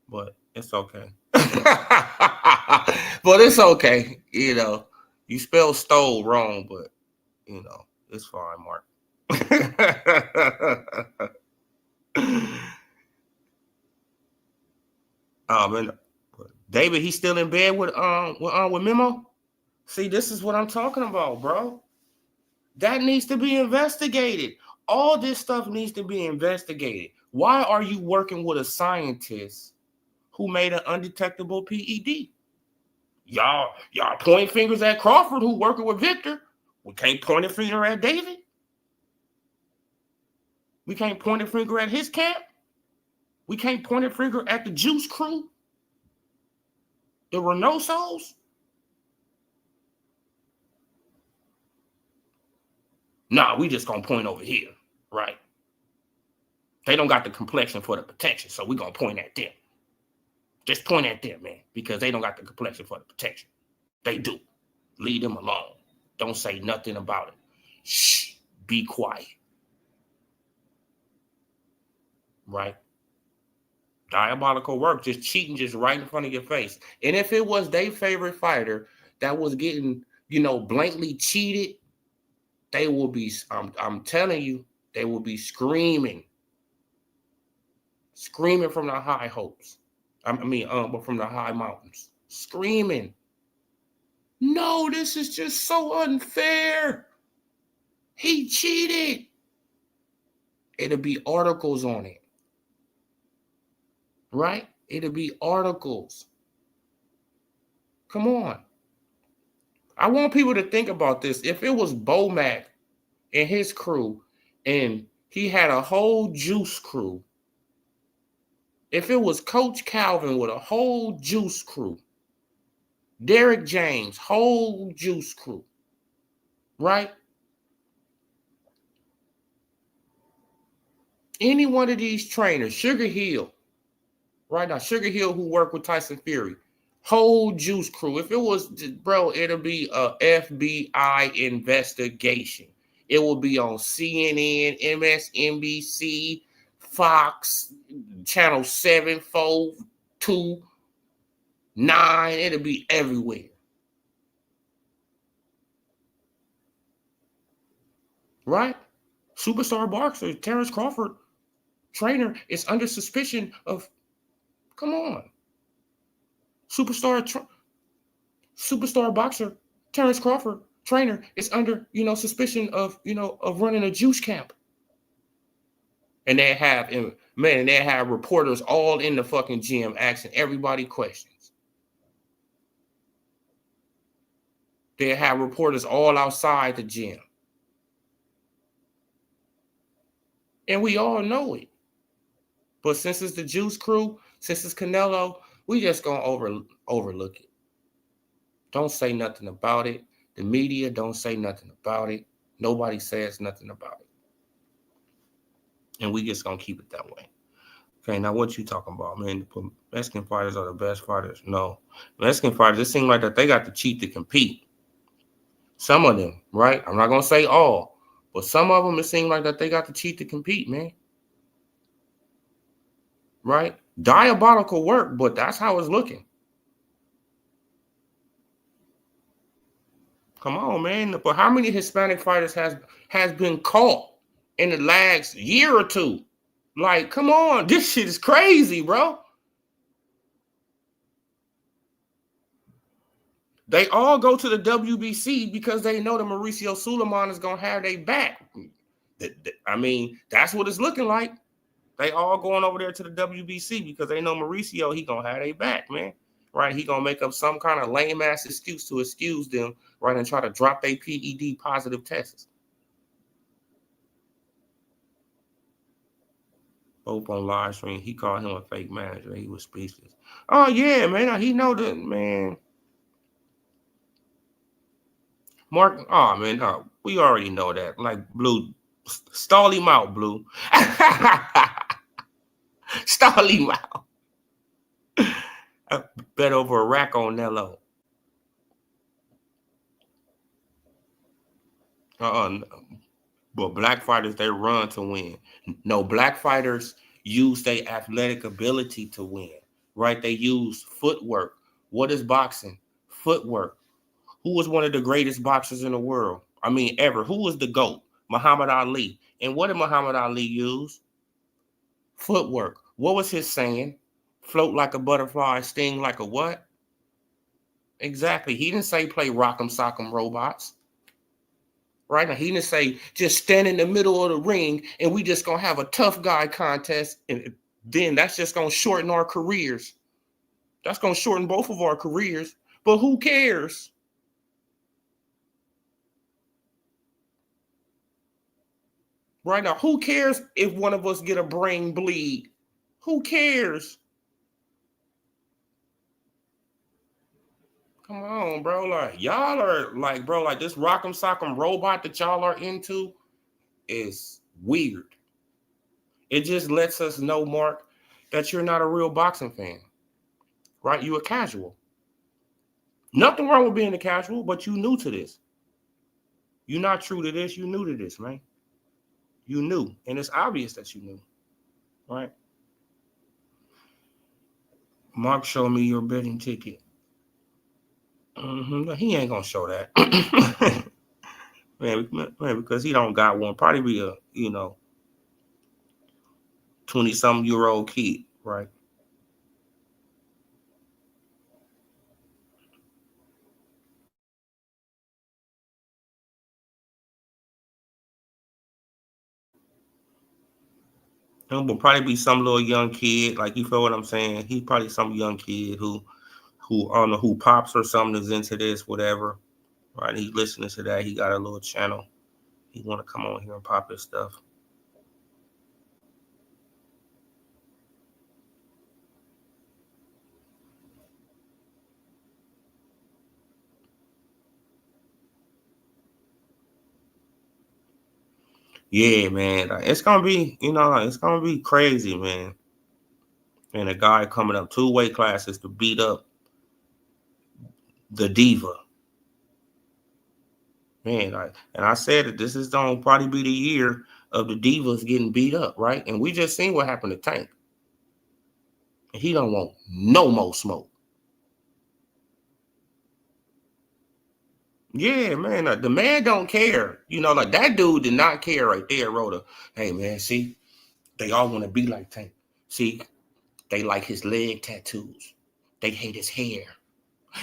S1: but it's okay. But it's okay. You spell stole wrong, but it's fine, Mark. Man, David, he's still in bed with Memo. See, this is what I'm talking about, bro. That needs to be investigated. All this stuff needs to be investigated. Why are you working with a scientist who made an undetectable PED? Y'all point fingers at Crawford, who working with Victor. We can't point a finger at David. We can't point a finger at his camp. We can't point a finger at the Juice crew, the Reynosos. Nah, we just gonna point over here, right? They don't got the complexion for the protection, so we gonna point at them. Just point at them, man, because they don't got the complexion for the protection. They do. Leave them alone. Don't say nothing about it. Shh. Be quiet. Right? Diabolical work. Just cheating just right in front of your face. And if it was their favorite fighter that was getting, blankly cheated, they will be, I'm telling you, they will be screaming from the high hopes. But from the high mountains. Screaming. No, this is just so unfair. He cheated. It'll be articles on it. Right? It'll be articles. Come on. I want people to think about this. If it was Bomac and his crew, and he had a whole Juice crew, if it was Coach Calvin with a whole Juice crew, Derek James, whole Juice crew, right? Any one of these trainers, Sugar Hill, right now, Sugar Hill who worked with Tyson Fury, whole Juice crew. If it was, bro, it'll be a FBI investigation. It will be on CNN, MSNBC, Fox, Channel 7, 4, 2, 9. It'll be everywhere. Right? Superstar boxer Terrence Crawford, trainer, is under suspicion of, come on. Superstar boxer Terrence Crawford, trainer, is under, suspicion of, of running a juice camp. And they have reporters all in the fucking gym asking everybody questions. They have reporters all outside the gym. And we all know it. But since it's the Juice crew, since it's Canelo, we just gonna overlook it. Don't say nothing about it. The media don't say nothing about it. Nobody says nothing about it. And we just gonna keep it that way. Okay, now what you talking about, man? Mexican fighters are the best fighters. No. Mexican fighters, it seems like that they got to cheat to compete. Some of them, right? I'm not gonna say all, but some of them, it seems like that they got to cheat to compete, man. Right? Diabolical work, but that's how it's looking. Come on, man. But how many Hispanic fighters has been caught in the last year or two? Like, come on, this shit is crazy, bro. They all go to the WBC because they know that Mauricio Suleiman is gonna have their back. I mean, that's what it's looking like. They all going over there to the WBC because they know Mauricio, he gonna have their back, man. Right? He gonna make up some kind of lame ass excuse to excuse them, right, and try to drop their PED positive tests. Hope on live stream, he called him a fake manager. He was speechless. Oh yeah, man. He know that, man. Mark, oh man, we already know that. Like Blue, stall him out, Blue. Stall him out. I bet over a rack on Nello. No. But black fighters, they run to win. No, black fighters use their athletic ability to win, right? They use footwork. What is boxing? Footwork. Who was one of the greatest boxers in the world? I mean, ever. Who was the GOAT? Muhammad Ali. And what did Muhammad Ali use? Footwork. What was his saying? Float like a butterfly, sting like a what? Exactly. He didn't say play rock'em sock'em robots. Right now, he didn't say just stand in the middle of the ring and we just gonna have a tough guy contest, and then that's just gonna shorten our careers. That's gonna shorten both of our careers. But who cares? Right now, who cares if one of us get a brain bleed? Who cares? Come on, bro. Like y'all are like, bro, like this rock'em sock'em robot that y'all are into is weird. It just lets us know, Mark, that you're not a real boxing fan. Right? You a casual. Nothing wrong with being a casual, but you new to this. You're not true to this. You new to this, man. You knew, and it's obvious that you knew, right? Mark, show me your betting ticket. He ain't gonna show that, man, because he don't got one. Probably be a 20-some-year-old kid, right? But probably be some little young kid, like you feel what I'm saying. He's probably some young kid who I don't know, who pops or something is into this, whatever. Right? He's listening to that. He got a little channel. He want to come on here and pop his stuff. Yeah, man. Like, it's gonna be, it's gonna be crazy, man. And a guy coming up 2 weight classes to beat up the diva. Man, and I said that this is gonna probably be the year of the divas getting beat up, right? And we just seen what happened to Tank. And he don't want no more smoke. Yeah, man. The man don't care. Like that dude did not care right there, Rhoda. Hey, man, see, they all want to be like Tank. See, they like his leg tattoos. They hate his hair.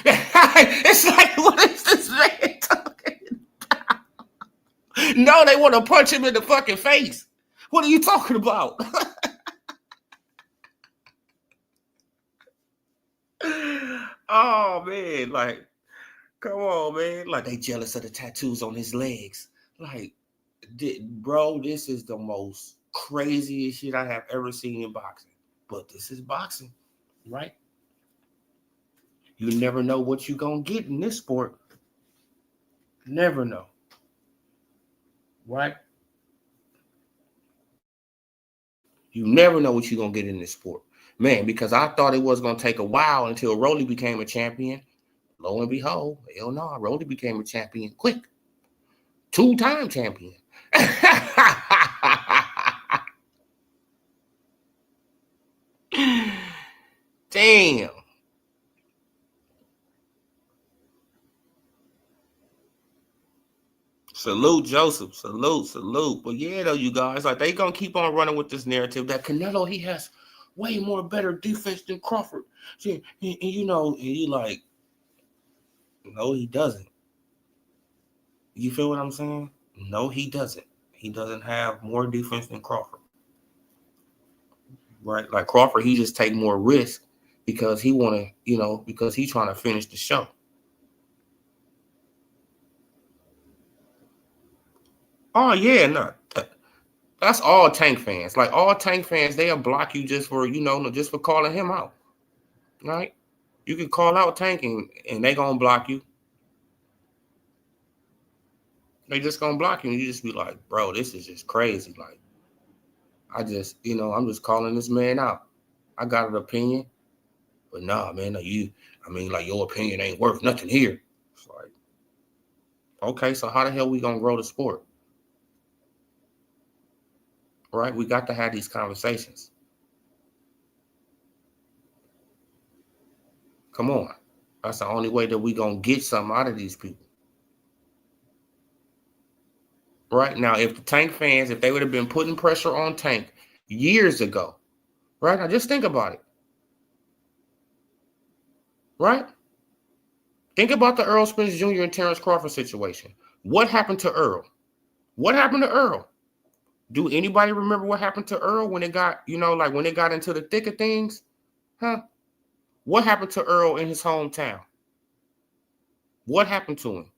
S1: It's like, what is this man talking about? No, they want to punch him in the fucking face. What are you talking about? Oh, man. Like, come on, man. Like, they jealous of the tattoos on his legs. Like, bro, this is the most craziest shit I have ever seen in boxing. But this is boxing, right? You never know what you're going to get in this sport. Never know. Right? You never know what you're going to get in this sport. Man, because I thought it was going to take a while until Rolly became a champion. Lo and behold, hell no, Rolly became a champion quick. 2-time champion. Damn. Salute, Joseph. Salute. But yeah, though, you guys, like they gonna keep on running with this narrative that Canelo, he has way more better defense than Crawford. See, and you know, and you like, no, he doesn't. You feel what I'm saying? No, he doesn't. He doesn't have more defense than Crawford. Right? Like Crawford, he just take more risk because he wanna, you know, because he's trying to finish the show. Oh yeah, no. That's all Tank fans. Like all Tank fans, they'll block you just for, you know, just for calling him out. Right? You can call out Tank and they gonna block you. They just gonna block you and you just be like, bro, this is just crazy. Like, I just, you know, I'm just calling this man out. I got an opinion, but nah, man, like your opinion ain't worth nothing here. It's like, okay, so how the hell we gonna grow the sport? Right? We got to have these conversations. Come on. That's the only way that we gonna get something out of these people. Right? Now, if the Tank fans, if they would have been putting pressure on Tank years ago, right? Now just think about it. Right? Think about the Earl Spence Jr. and Terrence Crawford situation. What happened to Earl? What happened to Earl? Do anybody remember what happened to Earl when it got, you know, like when it got into the thick of things? Huh? What happened to Earl in his hometown? What happened to him?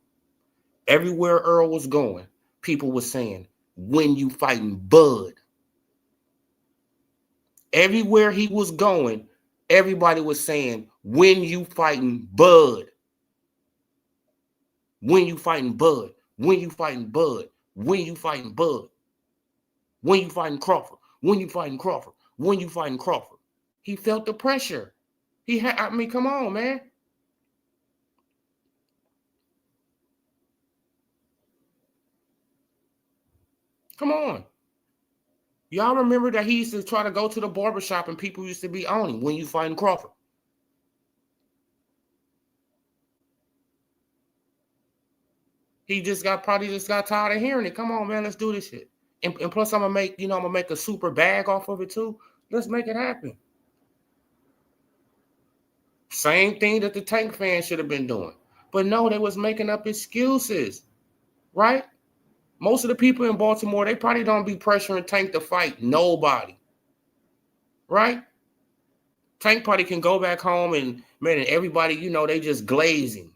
S1: Everywhere Earl was going, people were saying, when you fighting Bud. Everywhere he was going, everybody was saying, when you fighting Bud. When you fighting Bud. When you fighting Bud. When you fighting Bud. When you fighting Crawford. When you fighting Crawford. When you fighting Crawford. He felt the pressure. I mean, come on, man. Come on. Y'all remember that he used to try to go to the barbershop and people used to be on him when you fighting Crawford. He probably just got tired of hearing it. Come on, man, let's do this shit. And plus I'm gonna make a super bag off of it too. Let's make it happen. Same thing that the Tank fans should have been doing. But no, they was making up excuses, right? Most of the people in Baltimore, they probably don't be pressuring Tank to fight nobody, right? Tank probably can go back home and, man, and everybody, you know, they just glazing.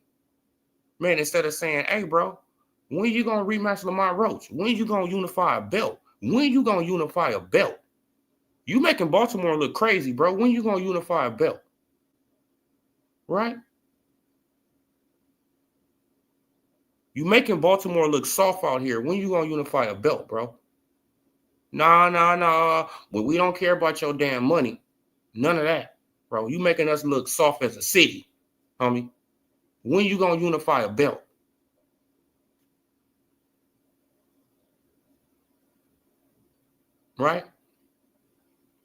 S1: Man, instead of saying, hey, bro, when you going to rematch Lamont Roach? When you going to unify a belt? When you going to unify a belt? You making Baltimore look crazy, bro. When you going to unify a belt? Right? You making Baltimore look soft out here. When you going to unify a belt, bro? Nah. Well, we don't care about your damn money. None of that, bro. You making us look soft as a city, homie. When you going to unify a belt? Right?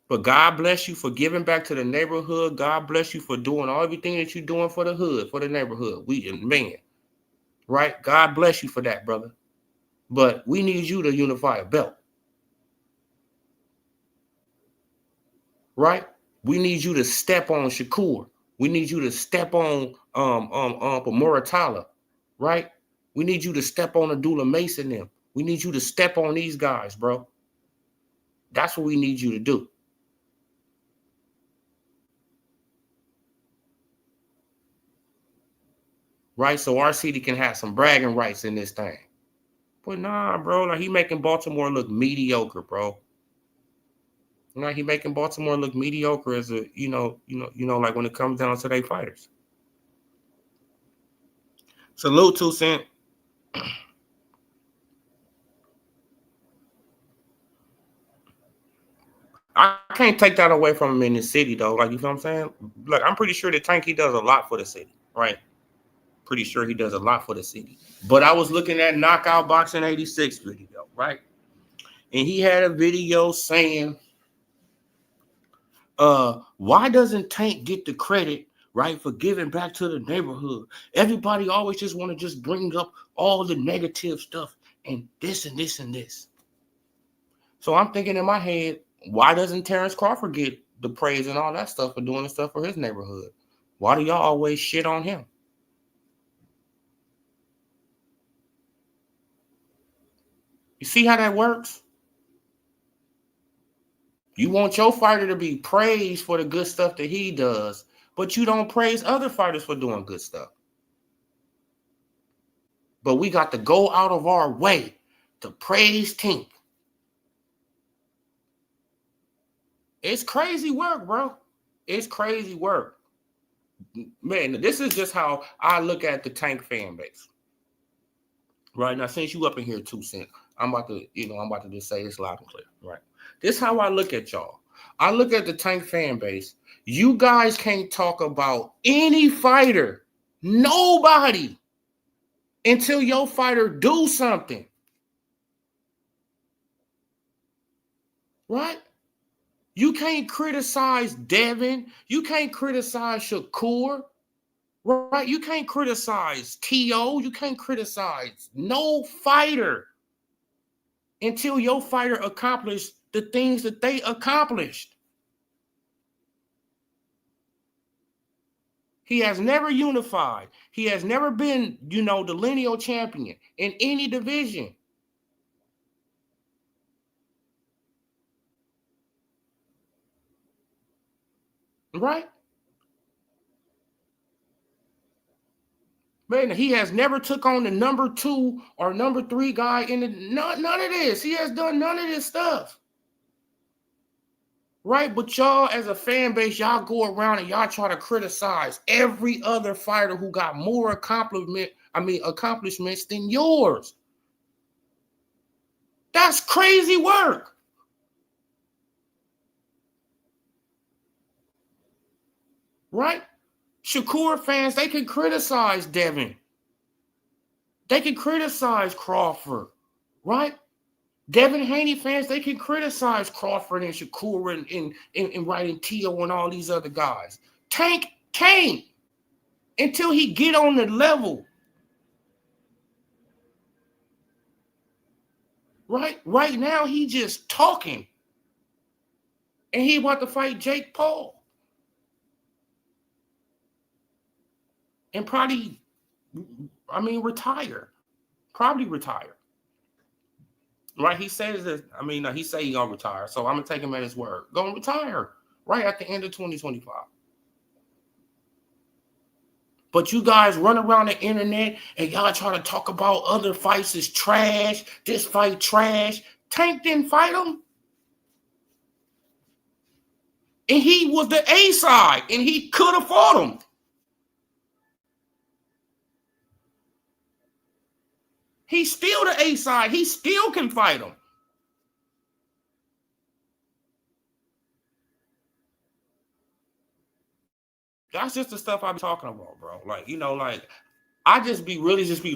S1: But God bless you for giving back to the neighborhood. God bless you for doing everything that you're doing for the hood, for the neighborhood. Man, right? God bless you for that, brother. But we need you to unify a belt. Right? We need you to step on Shakur. We need you to step on Muratala. Right? We need you to step on Abdullah Mason them. We need you to step on these guys, bro. That's what we need you to do. Right? So our city can have some bragging rights in this thing. But nah, bro, like he making Baltimore look mediocre, bro. Like he making Baltimore look mediocre as a, like when it comes down to their fighters. Salute 2 Cent. I can't take that away from him in the city, though. Like, you know what I'm saying? Like, I'm pretty sure that Tanky does a lot for the city, right? Pretty sure he does a lot for the city. But I was looking at Knockout Boxing 86 video, right? And he had a video saying, why doesn't Tank get the credit, right, for giving back to the neighborhood? Everybody always just want to just bring up all the negative stuff and this and this and this. So I'm thinking in my head, why doesn't Terrence Crawford get the praise and all that stuff for doing the stuff for his neighborhood? Why do y'all always shit on him? You see how that works? You want your fighter to be praised for the good stuff that he does, but you don't praise other fighters for doing good stuff. But we got to go out of our way to praise Tink. It's crazy work, bro. It's crazy work. Man, this is just how I look at the Tank fan base. Right now, since you up in here too, Cent, I'm about to just say this loud and clear. Right. This is how I look at y'all. I look at the Tank fan base. You guys can't talk about any fighter, nobody, until your fighter do something. Right? You can't criticize Devin. You can't criticize Shakur. Right? You can't criticize T.O. You can't criticize no fighter until your fighter accomplished the things that they accomplished. He has never unified. He has never been, the lineal champion in any division. Right? Man, he has never took on the number 2 or number 3 guy in the none of this. He has done none of this stuff. Right? But y'all as a fan base, y'all go around and y'all try to criticize every other fighter who got more accomplishments than yours. That's crazy work. Right? Shakur fans, they can criticize Devin. They can criticize Crawford. Right? Devin Haney fans, they can criticize Crawford and Shakur and writing T.O. and all these other guys. Tank can't until he get on the level. Right now, he just talking. And he about to fight Jake Paul. And probably, retire. Probably retire. Right? He says that, he say he gonna retire. So I'm gonna take him at his word. Gonna retire right at the end of 2025. But you guys run around the internet and y'all try to talk about other fights is trash. This fight trash. Tank didn't fight him. And he was the A side. And he could have fought him. He's still the A side. He still can fight him. That's just the stuff I be talking about, bro. I just be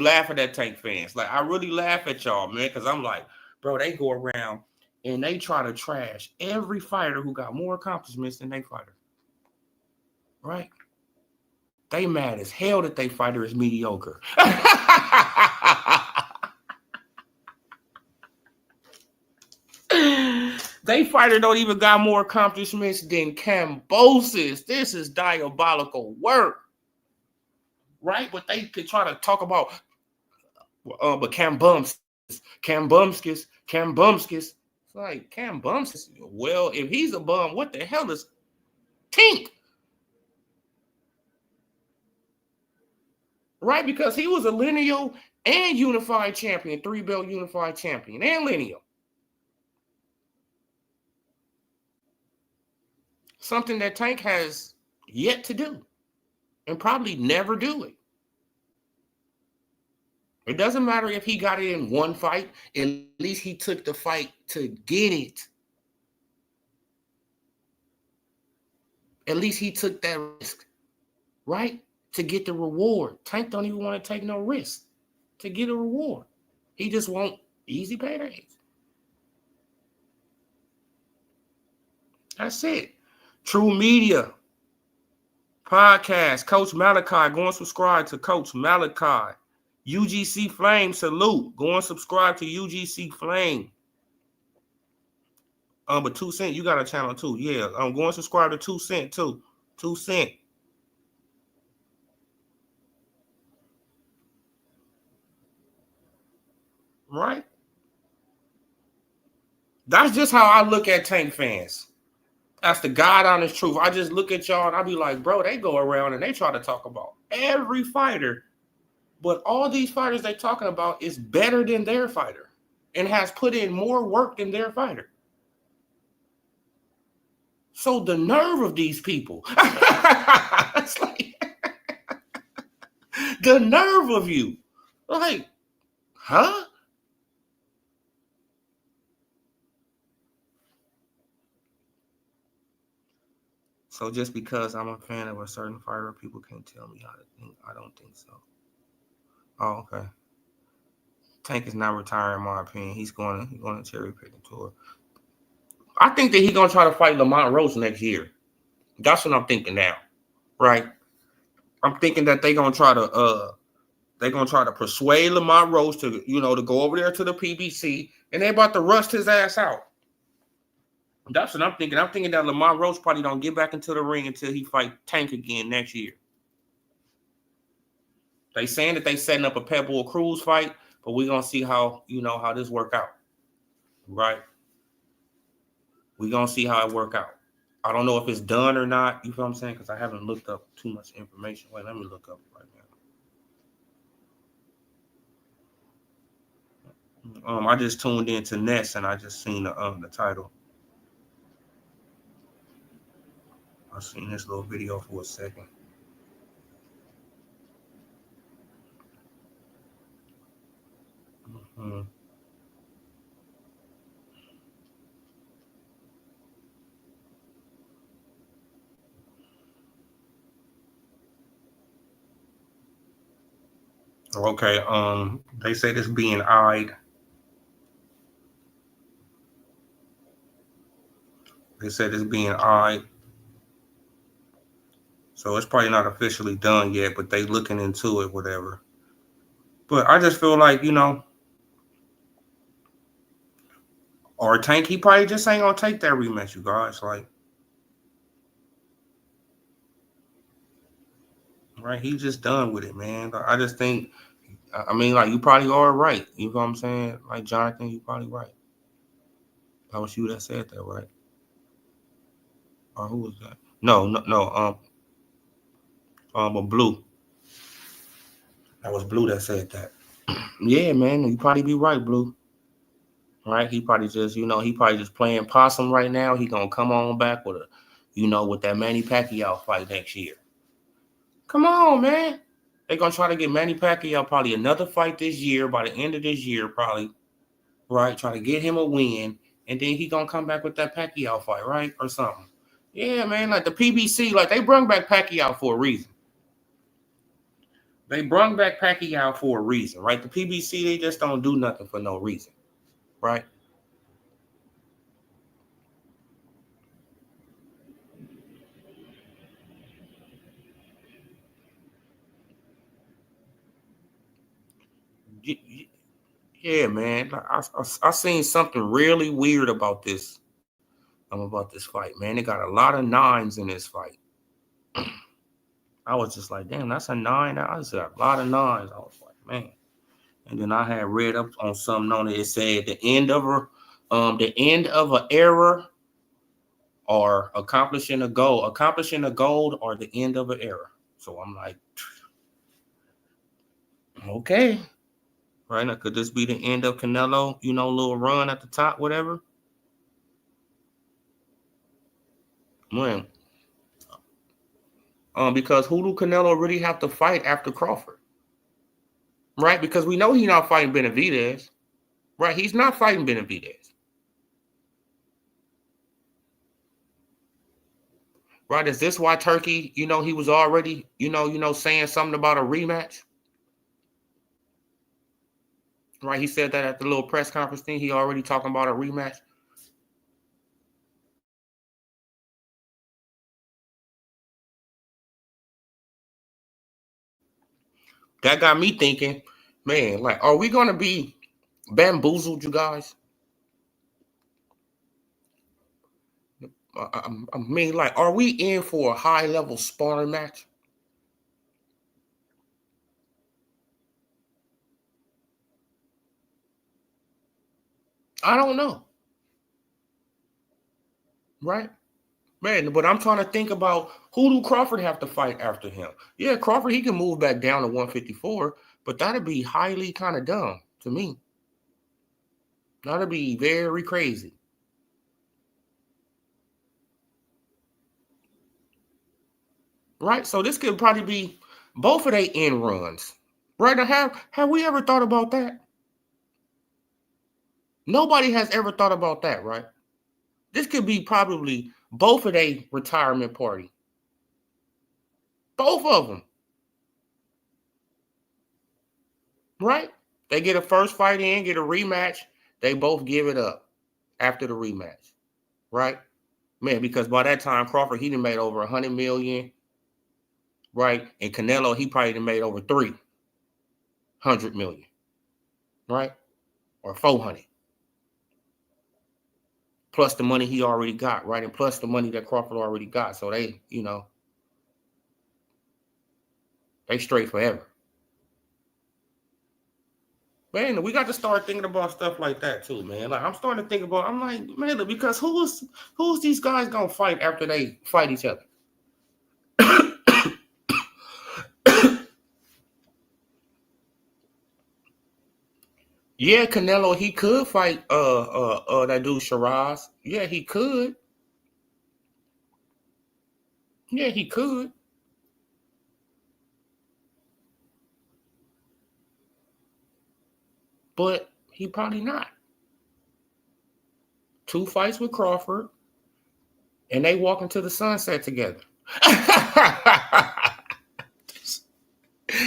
S1: laughing at Tank fans. Like, I really laugh at y'all, man, because I'm like, bro, they go around and they try to trash every fighter who got more accomplishments than they fighter. Right? They mad as hell that they fighter is mediocre. They fighter don't even got more accomplishments than Kambosos. This is diabolical work. Right? But they could try to talk about but Kambosos. It's like, Kambosos. Well, if he's a bum, what the hell is Tink? Right? Because he was a lineal and unified champion, 3-belt unified champion, and lineal. Something that Tank has yet to do and probably never do it. It doesn't matter if he got it in one fight. At least he took the fight to get it. At least he took that risk, right? To get the reward. Tank don't even want to take no risk to get a reward. He just want easy paydays. That's it. True Media Podcast. Coach Malachi. Go and subscribe to Coach Malachi. UGC Flame, salute. Go and subscribe to UGC Flame. But 2 Cent, you got a channel too. Yeah, I'm going to subscribe to 2 Cent too. 2 Cent. Right? That's just how I look at Tank fans. That's the God honest truth. I just look at y'all and I be like, bro, they go around and they try to talk about every fighter. But all these fighters they talking about is better than their fighter and has put in more work than their fighter. So the nerve of these people. It's like, the nerve of you. Like, huh? So just because I'm a fan of a certain fighter, people can't tell me how to think. I don't think so. Oh, okay. Tank is not retiring, in my opinion. He's going to cherry pick the tour. I think that he's going to try to fight Lamont Roach next year. That's what I'm thinking now, right? I'm thinking that they're going to try to persuade Lamont Roach to, to go over there to the PBC, and they're about to rust his ass out. That's what I'm thinking. I'm thinking that Lamont Roach probably don't get back into the ring until he fight Tank again next year. They saying that they setting up a Pebble Cruz fight, but we're gonna see how how this work out. Right? We're gonna see how it work out. I don't know if it's done or not, you feel what I'm saying? Because I haven't looked up too much information. Wait, let me look up right now. I just tuned into Ness and I just seen the title. I seen this little video for a second. Mm-hmm. Okay, they say this being eyed. They said it's being eyed. So it's probably not officially done yet, but they looking into it, whatever. But I just feel like, or Tank, he probably just ain't gonna take that rematch, you guys. Like, right? He just done with it, man. I just think, I mean, like, you probably are right. You know what I'm saying? Like, Jonathan, you probably right. That was you that said that, right? Or who was that? No. Blue. That was Blue that said that. Yeah, man, you probably be right, Blue. Right? He probably just, he probably just playing possum right now. He gonna come on back with with that Manny Pacquiao fight next year. Come on, man. They're gonna try to get Manny Pacquiao probably another fight this year, by the end of this year, probably. Right? Try to get him a win, and then he gonna come back with that Pacquiao fight, right? Or something. Yeah, man. Like the PBC, like they brung back Pacquiao for a reason. They brung back Pacquiao for a reason, right? The PBC, they just don't do nothing for no reason, right? Yeah, man. I seen something really weird about this. About this fight, man. They got a lot of nines in this fight. I was just like, damn, that's a nine. I said a lot of nines. I was like, man. And then I had read up on something on it. It said the end of an era, or accomplishing a goal. Accomplishing a goal or the end of an era. So I'm like, okay. Right now, could this be the end of Canelo, little run at the top, whatever? Man. Because who do Canelo really have to fight after Crawford? Right? Because we know he's not fighting Benavidez. Right? He's not fighting Benavidez. Right? Is this why Turkey, he was already, saying something about a rematch? Right? He said that at the little press conference thing. He already talking about a rematch. That got me thinking, Man, like, are we going to be bamboozled, you guys? I mean, like, are we in for a high-level sparring match? I don't know, right? Man, but I'm trying to think about who do Crawford have to fight after him? Yeah, Crawford, he can move back down to 154, but that'd be highly kind of dumb to me. That'd be very crazy. Right? So this could probably be both of their end runs. Right? Now, have we ever thought about that? Nobody has ever thought about that, right? This could be probably both of their retirement party. Both of them. Right? They get a first fight in, get a rematch. They both give it up after the rematch. Right? Man, because by that time, Crawford, he done made over 100 million. Right? And Canelo, he probably done made over 300 million. Right? Or 400. Plus the money he already got, right? And plus the money that Crawford already got. So they, they straight forever. Man, we got to start thinking about stuff like that too, man. Like I'm starting to think about, I'm like, man, because who's these guys gonna fight after they fight each other? Yeah, Canelo, he could fight that dude Shiraz. Yeah, he could. Yeah, he could. But he probably not. 2 fights with Crawford, and they walk into the sunset together.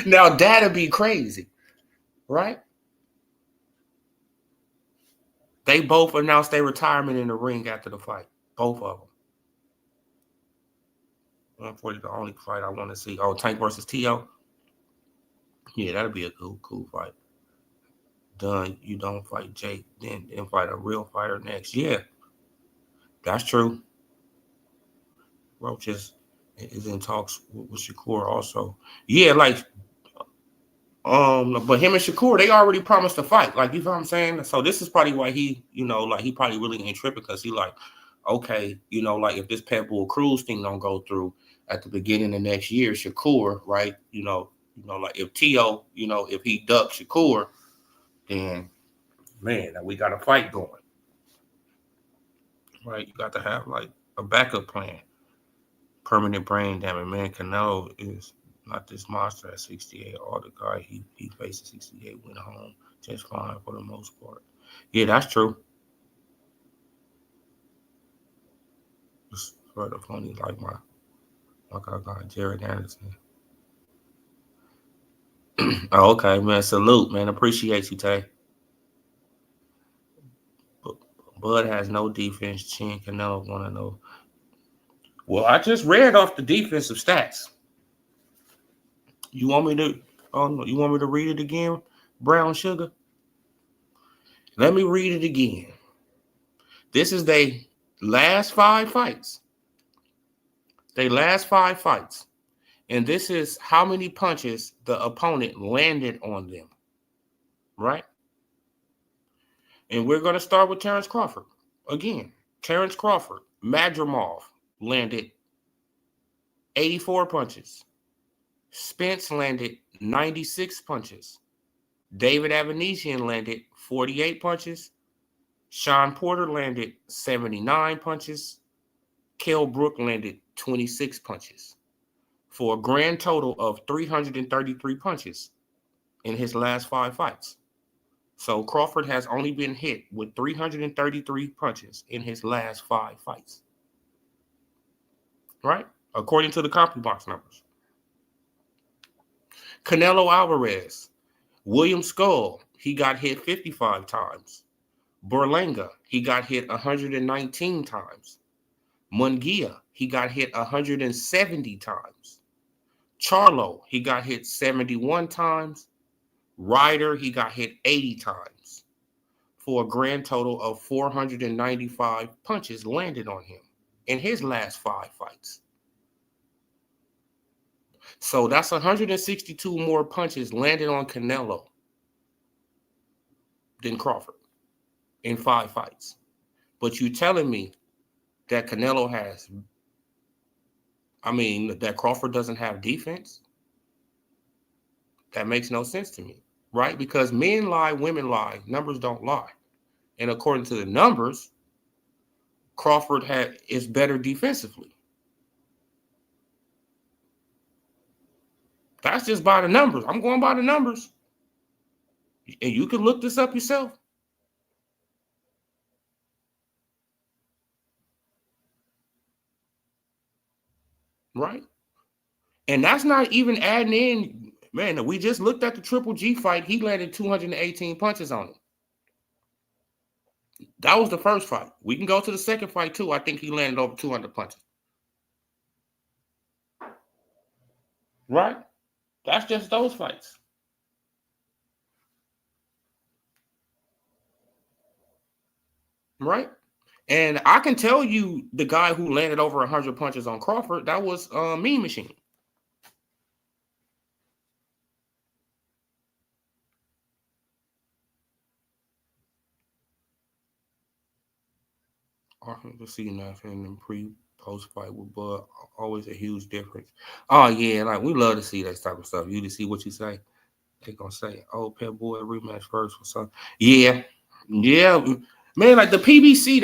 S1: Now that'd be crazy, right? They both announced their retirement in the ring after the fight. Both of them. Unfortunately, the only fight I want to see. Oh, Tank versus T.O. Yeah, that'd be a cool fight. Done. You don't fight Jake, then fight a real fighter next. Yeah, that's true. Roach is in talks with Shakur also. Yeah, like but him and Shakur, they already promised to fight. Like, you know what I'm saying? So this is probably why he, like he probably really ain't tripping because he like, okay, like if this Pet Bull Cruise thing don't go through at the beginning of next year, Shakur, right? Like if T.O., if he ducks Shakur, then man, we got a fight going. Right? You got to have like a backup plan. Permanent brain damage, man. Canelo is not this monster at 68. All the guy he faced at 68 went home just fine for the most part. Yeah, that's true. It's sort of funny, like my guy Jared Anderson. Oh, okay, man. Salute, man. Appreciate you, Tay. Bud has no defense. Chin Canelo want to know. Well, I just read off the defensive stats. You want me to? Oh no, you want me to read it again, Brown Sugar? Let me read it again. This is their last 5 fights. They last 5 fights. And this is how many punches the opponent landed on them. Right? And we're going to start with Terrence Crawford. Again, Terrence Crawford, Madrimov landed 84 punches. Spence landed 96 punches. David Avanesian landed 48 punches. Sean Porter landed 79 punches. Kell Brook landed 26 punches for a grand total of 333 punches in his last 5 fights. So Crawford has only been hit with 333 punches in his last 5 fights. Right? According to the CompuBox numbers. Canelo Alvarez, William Skull, he got hit 55 times. Berlanga, he got hit 119 times. Munguia, he got hit 170 times. Charlo, he got hit 71 times. Ryder, he got hit 80 times for a grand total of 495 punches landed on him in his last 5 fights. So that's 162 more punches landed on Canelo than Crawford in 5 fights. But you telling me that Canelo has, that Crawford doesn't have defense? That makes no sense to me, right? Because men lie, women lie, numbers don't lie. And according to the numbers, Crawford is better defensively. That's just by the numbers. I'm going by the numbers. And you can look this up yourself. Right? And that's not even adding in, man, we just looked at the Triple G fight. He landed 218 punches on him. That was the first fight. We can go to the second fight, too. I think he landed over 200 punches. Right? That's just those fights. Right? And I can tell you the guy who landed over 100 punches on Crawford, that was Mean Machine. Let's see nothing in pre-post fight with Bud. Always a huge difference. Oh, yeah, like we love to see that type of stuff. You to see what you say. They're going to say, oh, Pet Boy rematch first or something. Yeah. Man, like the PBC,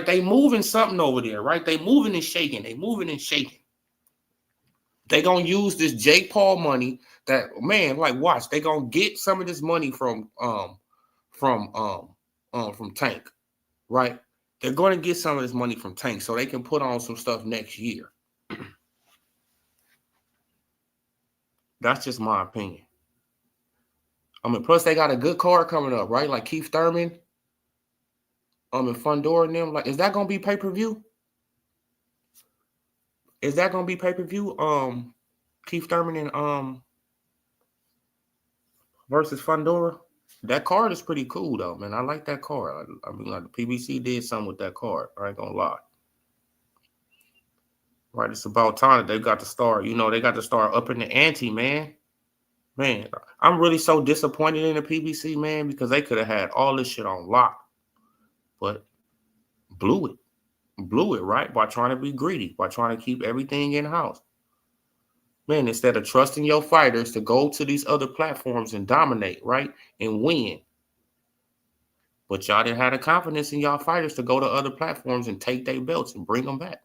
S1: they moving something over there, right? They moving and shaking. They gonna use this Jake Paul money that, man, like watch. They gonna get some of this money from Tank, right? They're going to get some of this money from Tank so they can put on some stuff next year. That's just my opinion. Plus they got a good card coming up, right? Like Keith Thurman, and Fundora and them. Like, is that gonna be pay-per-view? Is that gonna be pay-per-view? Keith Thurman and versus Fundora. That card is pretty cool though, man. I like that card. Like the PBC did something with that card. I ain't gonna lie. Right, it's about time that they got to start. They got to start upping the ante, man. Man, I'm really so disappointed in the PBC, man, because they could have had all this shit on lock, but blew it, right? By trying to be greedy, by trying to keep everything in-house. Man, instead of trusting your fighters to go to these other platforms and dominate, right, and win. But y'all didn't have the confidence in y'all fighters to go to other platforms and take their belts and bring them back.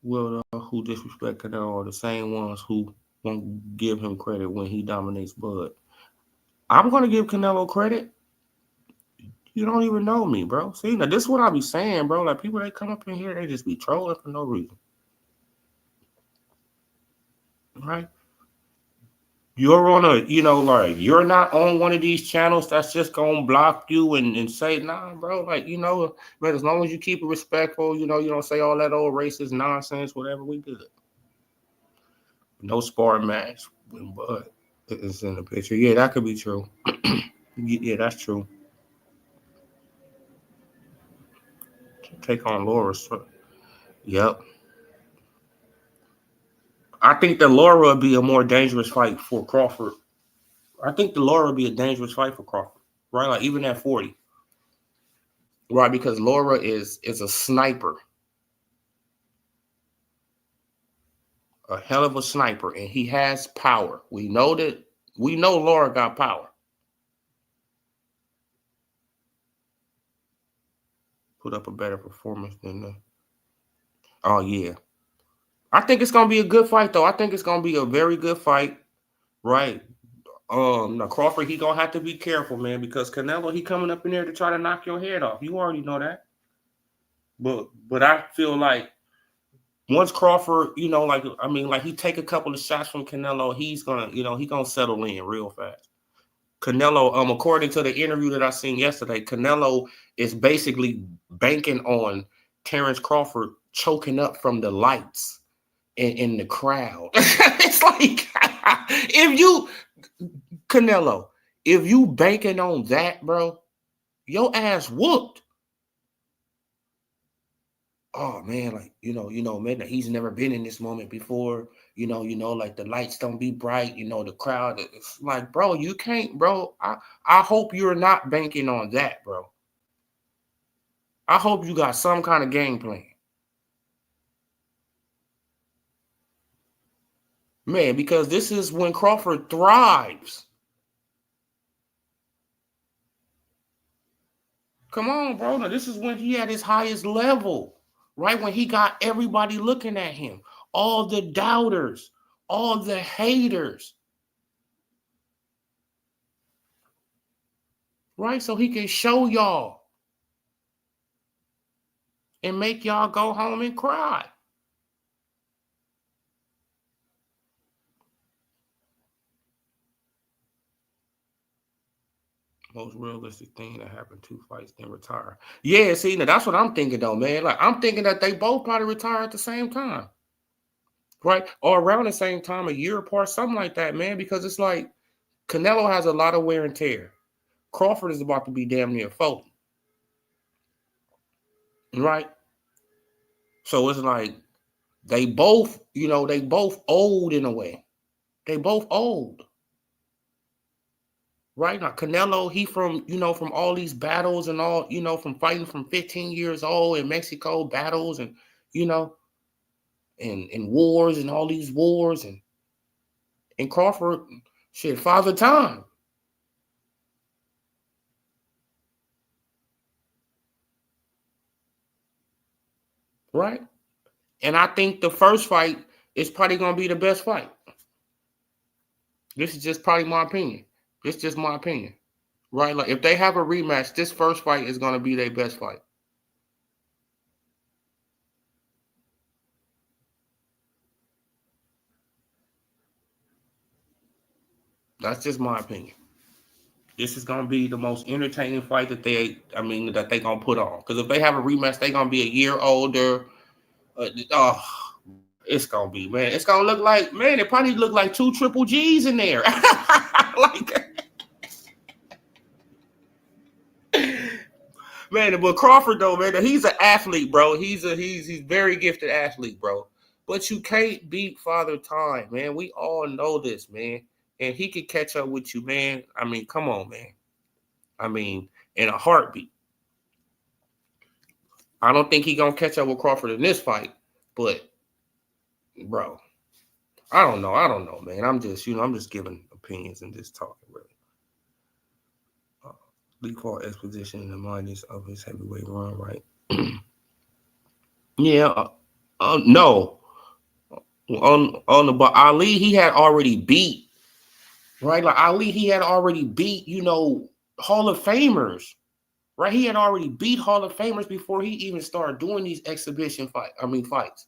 S1: Well, who disrespect Canelo are the same ones who won't give him credit when he dominates Bud. I'm going to give Canelo credit. You don't even know me, bro. See, now this is what I be saying, bro. Like, people, they come up in here, they just be trolling for no reason. Right? You're on you're not on one of these channels that's just going to block you and say, nah, bro. Like, man, as long as you keep it respectful, you don't say all that old racist nonsense, whatever, we good. No sparring match when Bud is in the picture. Yeah, that could be true. Yeah, that's true. Take on Laura. Yep. I think that Laura would be a more dangerous fight for Crawford. I think the Laura would be a dangerous fight for Crawford, right? Like even at 40, right? Because Laura is a sniper, a hell of a sniper, and he has power. We know Laura got power. Put up a better performance than the. Oh yeah, I think it's gonna be a good fight though. I think it's gonna be a very good fight, right? Now Crawford, he gonna have to be careful, man, because Canelo, he coming up in there to try to knock your head off. You already know that. But I feel like once Crawford, he take a couple of shots from Canelo, he's gonna settle in real fast. Canelo, according to the interview that I seen yesterday, Canelo is basically banking on Terrence Crawford choking up from the lights in the crowd. It's like if you Canelo, if you banking on that, bro, your ass whooped. Oh man, like man, he's never been in this moment before. Like the lights don't be bright. The crowd. It's like, bro, you can't, bro. I hope you're not banking on that, bro. I hope you got some kind of game plan, man, because this is when Crawford thrives. Come on, bro. Now, this is when he had his highest level, right? When he got everybody looking at him, all the doubters, all the haters, right? So he can show y'all and make y'all go home and cry. Most realistic thing that happened, 2 fights, then retire. Yeah, see, now that's what I'm thinking though, man. Like I'm thinking that they both probably retire at the same time, right? Or around the same time, a year apart, something like that, man. Because it's like Canelo has a lot of wear and tear. Crawford is about to be damn near 40, right? So it's like they both, they both old in a way. They both old. Right now, Canelo, he from all these battles and all, from fighting from 15 years old in Mexico, battles and, you know, and wars and all these wars and Crawford, shit, Father Time. Right? And I think the first fight is probably going to be the best fight. This is just probably my opinion. It's just my opinion. Right? Like if they have a rematch, this first fight is going to be their best fight. That's just my opinion. This is gonna be the most entertaining fight that they gonna put on. Because if they have a rematch, they gonna be a year older. Oh, it's gonna be, man. It's gonna look like, man. It probably look like 2 triple G's in there. Like, man. But Crawford though, man, he's an athlete, bro. He's very gifted athlete, bro. But you can't beat Father Time, man. We all know this, man. And he could catch up with you, man. I mean, come on, man. I mean, in a heartbeat. I don't think he gonna catch up with Crawford in this fight, but bro, I don't know, man. I'm just giving opinions and just talking, really. Default exposition in the minus of his heavyweight run, right? Yeah, no. On the but Ali, he had already beat, right? Like Ali, he had already beat, Hall of Famers, right? He had already beat Hall of Famers before he even started doing these exhibition fights,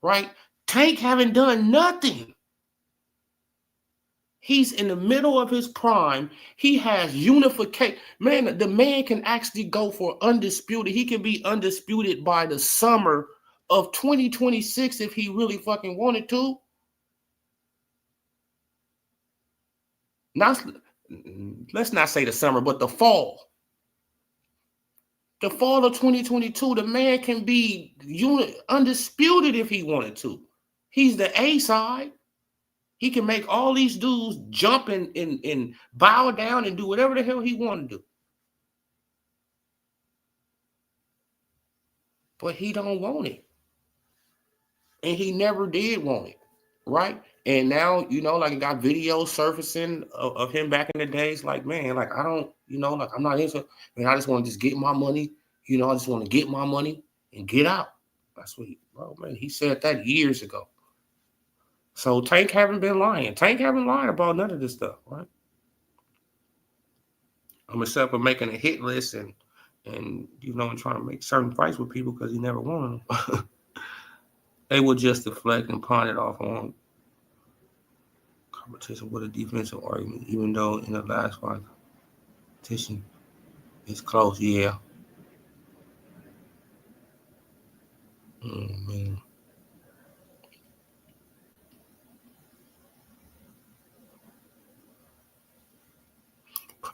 S1: right? Tank haven't done nothing. He's in the middle of his prime. He has unification. Man, the man can actually go for undisputed. He can be undisputed by the summer of 2026 if he really fucking wanted to. Not, let's not say the summer, but the fall. The fall of 2022, the man can be undisputed if he wanted to. He's the A side. He can make all these dudes jump and bow down and do whatever the hell he wanted to do. But he don't want it. And he never did want it. Right? And now, like I got videos surfacing of him back in the days, like, man, like I don't, like I'm not into, man, I just want to just get my money. I just want to get my money and get out. That's what he said that years ago. So Tank haven't been lying. Tank haven't lied about none of this stuff, right? I'm except for making a hit list and and trying to make certain fights with people because he never won them. They would just deflect and pawn it off on competition with a defensive argument, even though in the last fight, competition is close. Yeah. Man.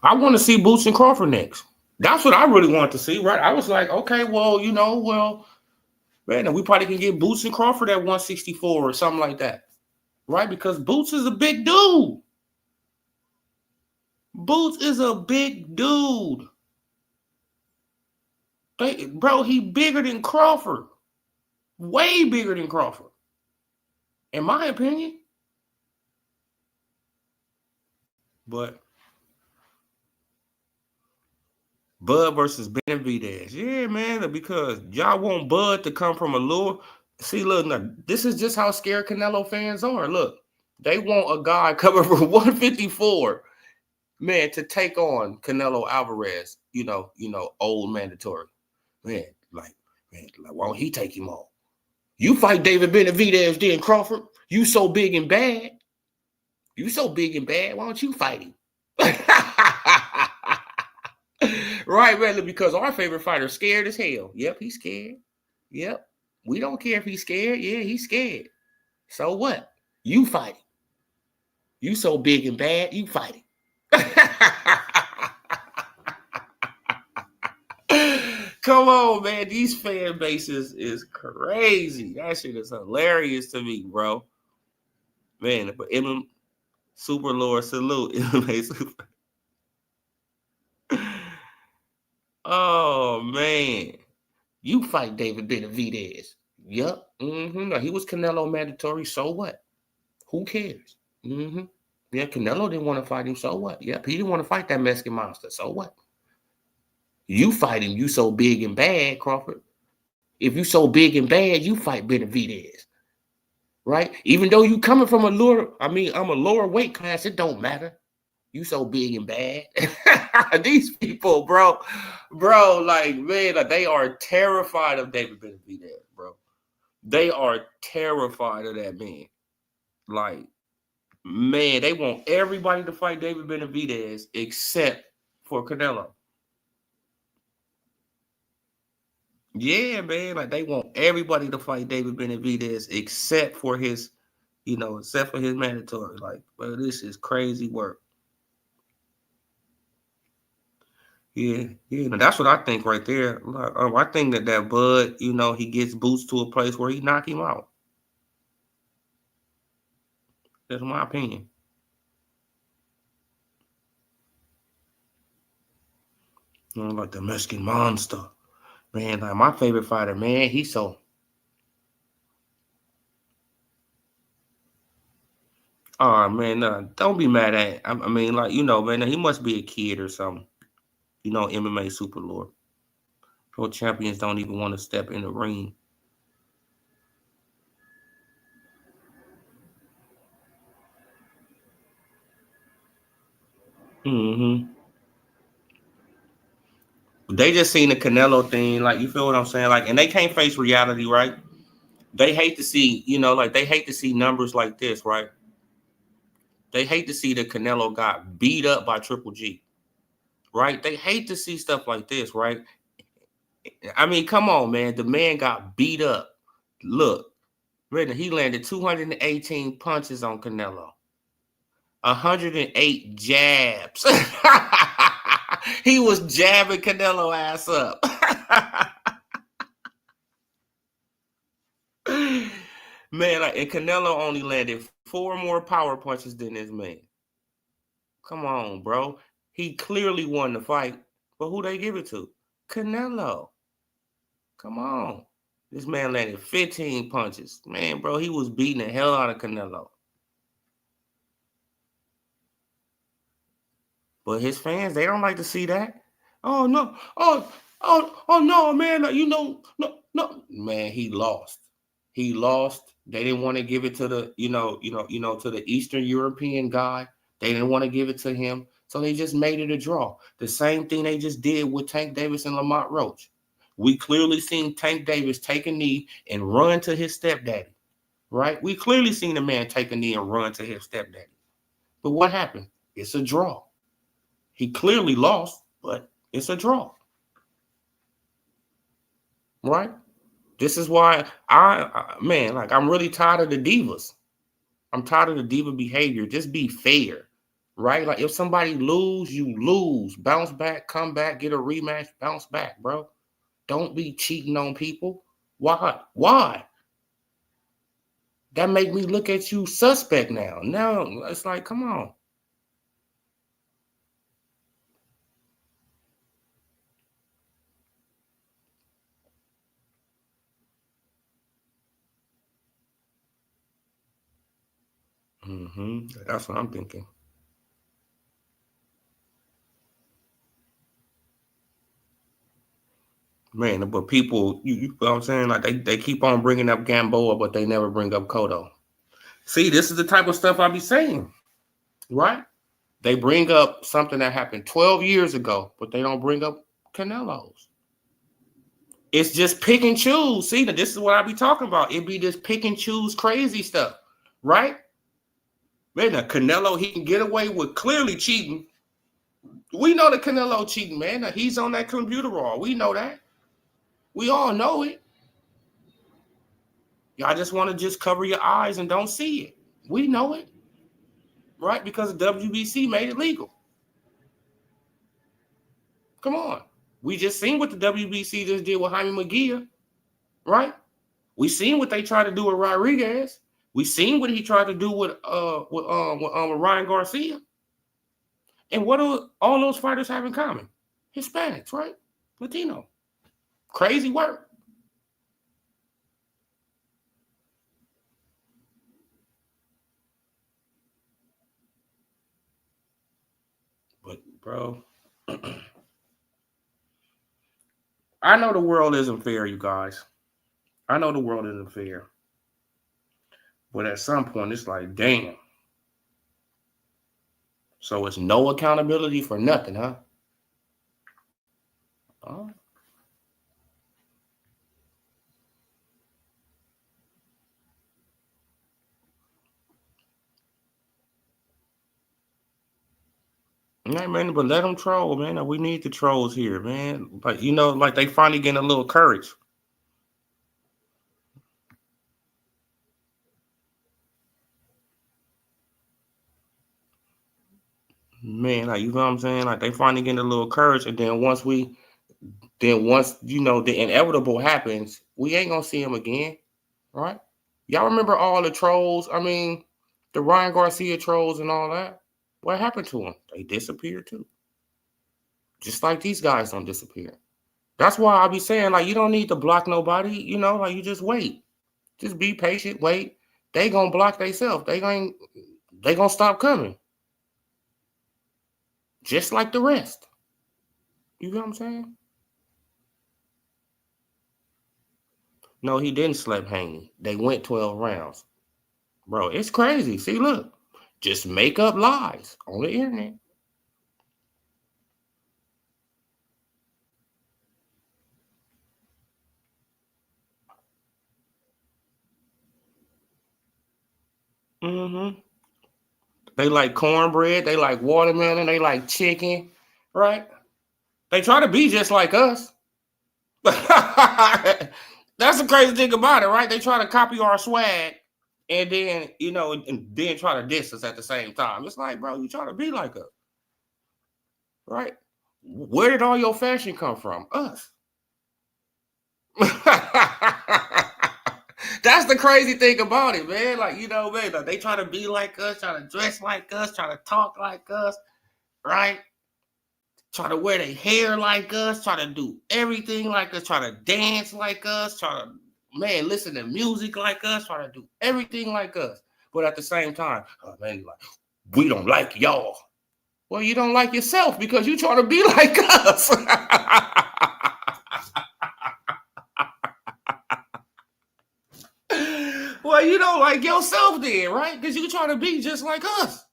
S1: I want to see Boots and Crawford next. That's what I really wanted to see, right? I was like, okay, well, man, we probably can get Boots and Crawford at 164 or something like that, right? Because Boots is a big dude. Boots is a big dude. Bro, he bigger than Crawford. Way bigger than Crawford. In my opinion. But Bud versus Benavidez. Yeah, man, because y'all want Bud to come from a lure. See, look, now, this is just how scared Canelo fans are. Look, they want a guy coming from 154, man, to take on Canelo Alvarez, old mandatory. Man, why don't he take him on? You fight David Benavidez, then Crawford. You so big and bad. You so big and bad. Why don't you fight him? Right, man, because our favorite fighter's scared as hell. Yep, he's scared. Yep. We don't care if he's scared. Yeah, he's scared. So what? You fight him. You so big and bad, you fight him. Come on, man. These fan bases is crazy. That shit is hilarious to me, bro. Man, but Super Lord salute. Oh, man. You fight David Benavidez. Yep. Mm-hmm. No, he was Canelo mandatory. So what? Who cares? Mm-hmm. Yeah, Canelo didn't want to fight him. So what? Yep. He didn't want to fight that Mexican monster. So what? You fight him. You so big and bad, Crawford. If you so big and bad, you fight Benavidez. Right? Even though you coming from I'm a lower weight class, it don't matter. You so big and bad. These people, bro, like, man, like, they are terrified of David Benavidez, bro. They are terrified of that man. Like, man, they want everybody to fight David Benavidez except for Canelo. Yeah, man, like, they want everybody to fight David Benavidez except for his mandatory. Like, bro, this is crazy work. Yeah, that's what I think right there. I think that Bud, he gets Boots to a place where he knock him out. That's my opinion. Like the Mexican monster, man. Like my favorite fighter, man. He's so. Oh man, don't be mad at. Man, he must be a kid or something. MMA super lord. Pro champions don't even want to step in the ring. Mm-hmm. They just seen the Canelo thing, like, you feel what I'm saying? Like, and they can't face reality, right? They hate to see, they hate to see numbers like this, right? They hate to see that Canelo got beat up by Triple G, right? They hate to see stuff like this, right? I mean, come on, man. The man got beat up. Look, he landed 218 punches on Canelo. 108 jabs. He was jabbing Canelo ass up. Man, and Canelo only landed 4 more power punches than this man. Come on, bro. He clearly won the fight, but who they give it to? Canelo. Come on. This man landed 15 punches. Man, bro, he was beating the hell out of Canelo. But his fans, they don't like to see that. Oh, no. Oh, no, man. No. Man, he lost. He lost. They didn't want to give it to the, to the Eastern European guy. They didn't want to give it to him. So they just made it a draw. The same thing they just did with Tank Davis and Lamont Roach. We clearly seen Tank Davis take a knee and run to his stepdaddy, right? We clearly seen the man take a knee and run to his stepdaddy. But what happened? It's a draw. He clearly lost, but it's a draw. Right? This is why I'm really tired of the divas. I'm tired of the diva behavior. Just be fair. right? Like if somebody lose, you lose. Bounce back, come back, get a rematch, bounce back, bro. Don't be cheating on people. Why? Why? That make me look at you suspect now. Now it's like, come on. That's what I'm thinking. Man, but people, you know what I'm saying? Like they keep on bringing up Gamboa, but they never bring up Cotto. See, this is the type of stuff I be saying, right? They bring up something that happened 12 years ago, but they don't bring up Canelo's. It's just pick and choose. See, this is what I be talking about. It be this pick and choose crazy stuff, right? Man, now Canelo, he can get away with clearly cheating. We know the Canelo cheating, man. Now, he's on that computer raw. We know that. We all know it. Y'all just want to just cover your eyes and don't see it. We know it, right? Because the WBC made it legal. Come on. We just seen what the WBC just did with Jaime Munguia, right? We seen what they tried to do with Rodriguez. We seen what he tried to do with Ryan Garcia. And what do all those fighters have in common? Hispanics, right? Latino. Crazy work. But, bro, I know the world isn't fair, you guys. I know the world isn't fair. But at some point, it's like, damn. So it's no accountability for nothing, huh? Oh. Yeah, man, but let them troll, man. We need the trolls here, man. But, like they finally getting a little courage. Man, like, you know what I'm saying? Like they finally getting a little courage. And then once the inevitable happens, we ain't gonna see him again. Right? Y'all remember all the trolls? I mean, the Ryan Garcia trolls and all that? What happened to them? They disappeared too. Just like these guys don't disappear. That's why I be saying, like, you don't need to block nobody, like you just wait. Just be patient, wait. They gonna block themselves. They gonna stop coming. Just like the rest. You know what I'm saying? No, he didn't slap Haney. They went 12 rounds. Bro, it's crazy. See, look. Just make up lies on the internet. Mm-hmm. They like cornbread. They like watermelon. They like chicken. Right? They try to be just like us. That's the crazy thing about it, right? They try to copy our swag and then, and then try to diss us at the same time. It's like, bro, you try to be like us. Right? Where did all your fashion come from? Us. That's the crazy thing about it, man. Like, man, like they try to be like us, try to dress like us, try to talk like us, right? Try to wear their hair like us, try to do everything like us, try to dance like us, try to, man, listen to music like us, try to do everything like us. But at the same time, oh, man, like, we don't like y'all. Well, you don't like yourself because you try to be like us. Well, you don't like yourself then, right? Because you try to be just like us.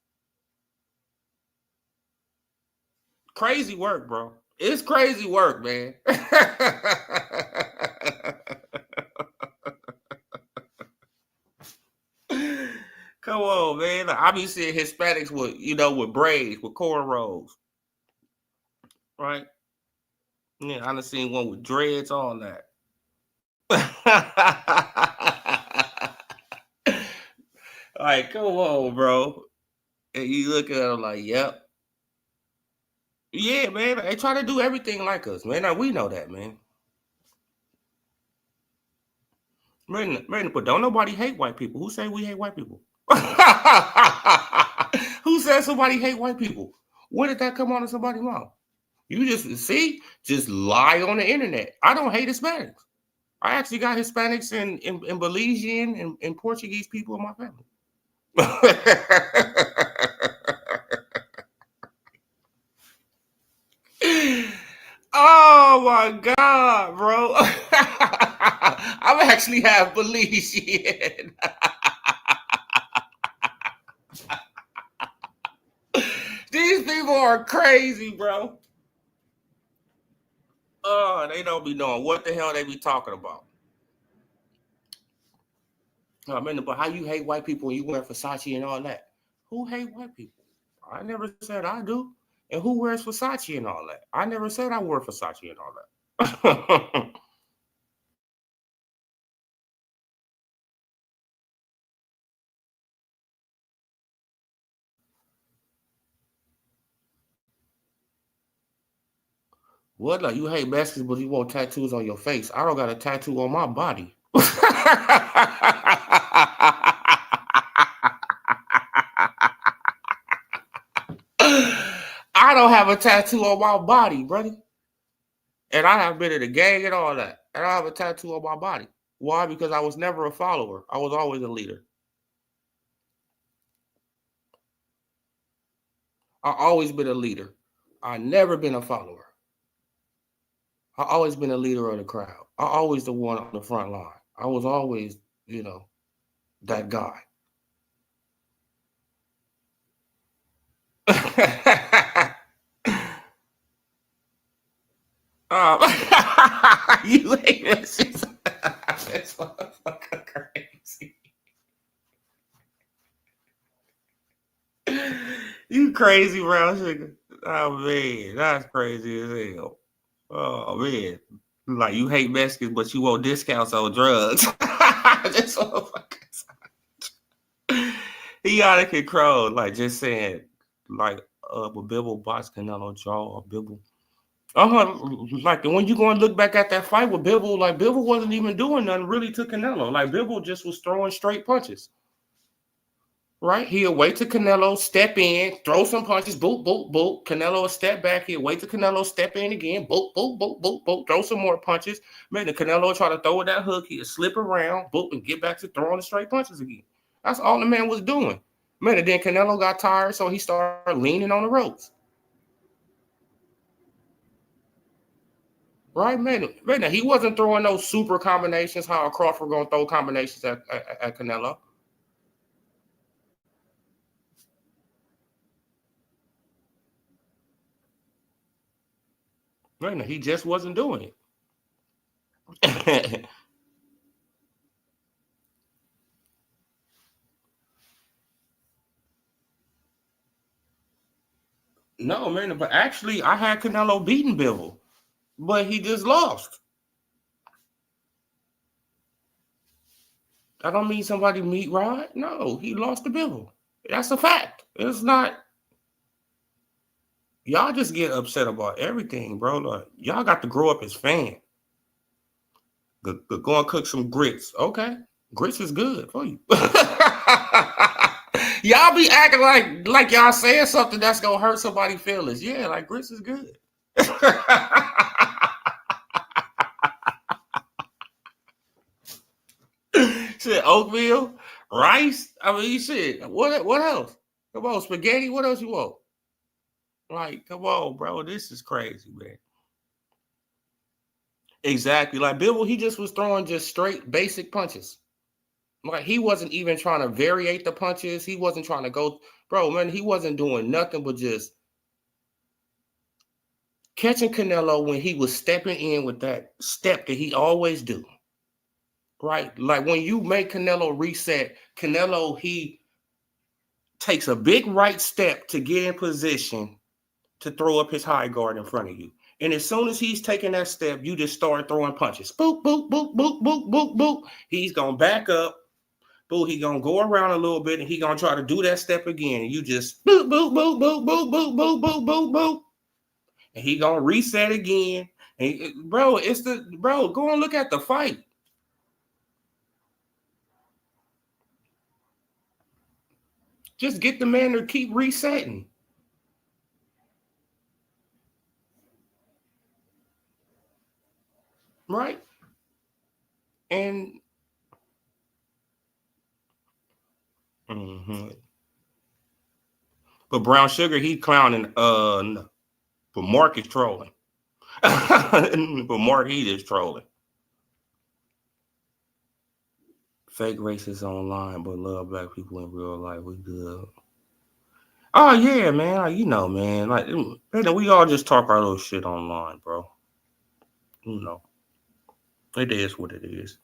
S1: Crazy work, bro. It's crazy work, man. Come on, man. I be seeing Hispanics with braids, with cornrows. Right? Yeah, I done seen one with dreads, all that. Like, come on, bro. And you look at them like, yep. Yeah, man. They try to do everything like us, man. Now, we know that, man. But don't nobody hate white people. Who say we hate white people? Who said somebody hate white people? When did that come out of somebody's mouth? You just lie on the internet. I don't hate Hispanics. I actually got Hispanics and Belizean and Portuguese people in my family. Oh my God, bro. I'm actually half Belizean. These people are crazy, bro. Oh, they don't be knowing what the hell they be talking about. I mean, but how you hate white people and you wear Versace and all that? Who hate white people? I never said I do. And who wears Versace and all that? I never said I wear Versace and all that. What? Like you hate Mexicans, but you want tattoos on your face? I don't got a tattoo on my body. I don't have a tattoo on my body, brother. And I have been in the gang and all that. And I have a tattoo on my body. Why? Because I was never a follower. I was always a leader. I always been a leader. I never been a follower. I always been a leader of the crowd. I always the one on the front line. I was always, that guy. You hate this. That's motherfucker crazy. You crazy brown sugar. Oh man, that's crazy as hell. Oh man. Like you hate Mexicans, but you want discounts on drugs. This motherfucker. He out of control. Like just saying, like with Bibble box Canelo draw or Bibble. Like when you go and look back at that fight with Bibble, like Bibble wasn't even doing nothing really to Canelo. Like Bibble just was throwing straight punches. Right? He'll wait to Canelo, step in, throw some punches, boop, boop, boop. Canelo will step back. He'll wait to Canelo, step in again, boop, boop, boop, boop, boop, throw some more punches. Man, the Canelo try to throw with that hook. He'll slip around, boop, and get back to throwing the straight punches again. That's all the man was doing. Man, and then Canelo got tired, so he started leaning on the ropes. Right, man. Man, he wasn't throwing those super combinations, how Crawford going to throw combinations at Canelo. Man, he just wasn't doing it. No, man, but actually, I had Canelo beating Bivol, but he just lost. I don't mean somebody meat ride. No, he lost to Bivol. That's a fact. It's not. Y'all just get upset about everything, bro. Like, y'all got to grow up as fans. Go and cook some grits. Okay. Grits is good for you. Y'all be acting like y'all saying something that's gonna hurt somebody's feelings. Yeah, like grits is good. Shit, oatmeal, rice. I mean, shit. What else? Come on, spaghetti. What else you want? Like, come on, bro. This is crazy, man. Exactly. Like Bill, he just was throwing just straight basic punches. Like he wasn't even trying to variate the punches. He wasn't trying to go, bro, man. He wasn't doing nothing but just catching Canelo when he was stepping in with that step that he always do. Right? Like when you make Canelo reset, Canelo, he takes a big right step to get in position to throw up his high guard in front of you. And as soon as he's taking that step, you just start throwing punches. Boop, boop, boop, boop, boop, boop, boop. He's going to back up, Boo, he gonna go around a little bit and he gonna try to do that step again. And you just boop, boop, boop, boop, boop, boop, boop, boop, boop, boop. And he gonna reset again. And bro, go and look at the fight. Just get the man to keep resetting. Right? And but Brown Sugar, he clowning but Mark is trolling. But Mark, he just trolling. Fake racist online, but love black people in real life. We good. Oh yeah, man. You know, man. Like, we all just talk our little shit online, bro. You know, it is what it is.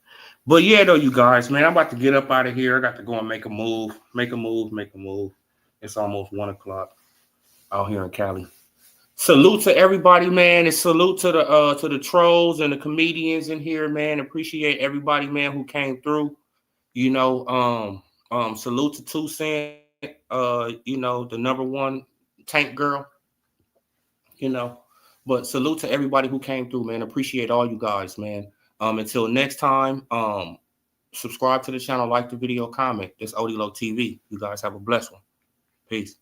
S1: But yeah, though, you guys, man, I'm about to get up out of here. I got to go and make a move. It's almost 1:00 out here in Cali. Salute to everybody, man, and salute to the trolls and the comedians in here, man. Appreciate everybody, man, who came through. You know, salute to 2 Cent, you know, the #1 tank girl, you know. But salute to everybody who came through, man. Appreciate all you guys, man. Until next time, subscribe to the channel, like the video, comment. This Odilo TV. You guys have a blessed one. Peace.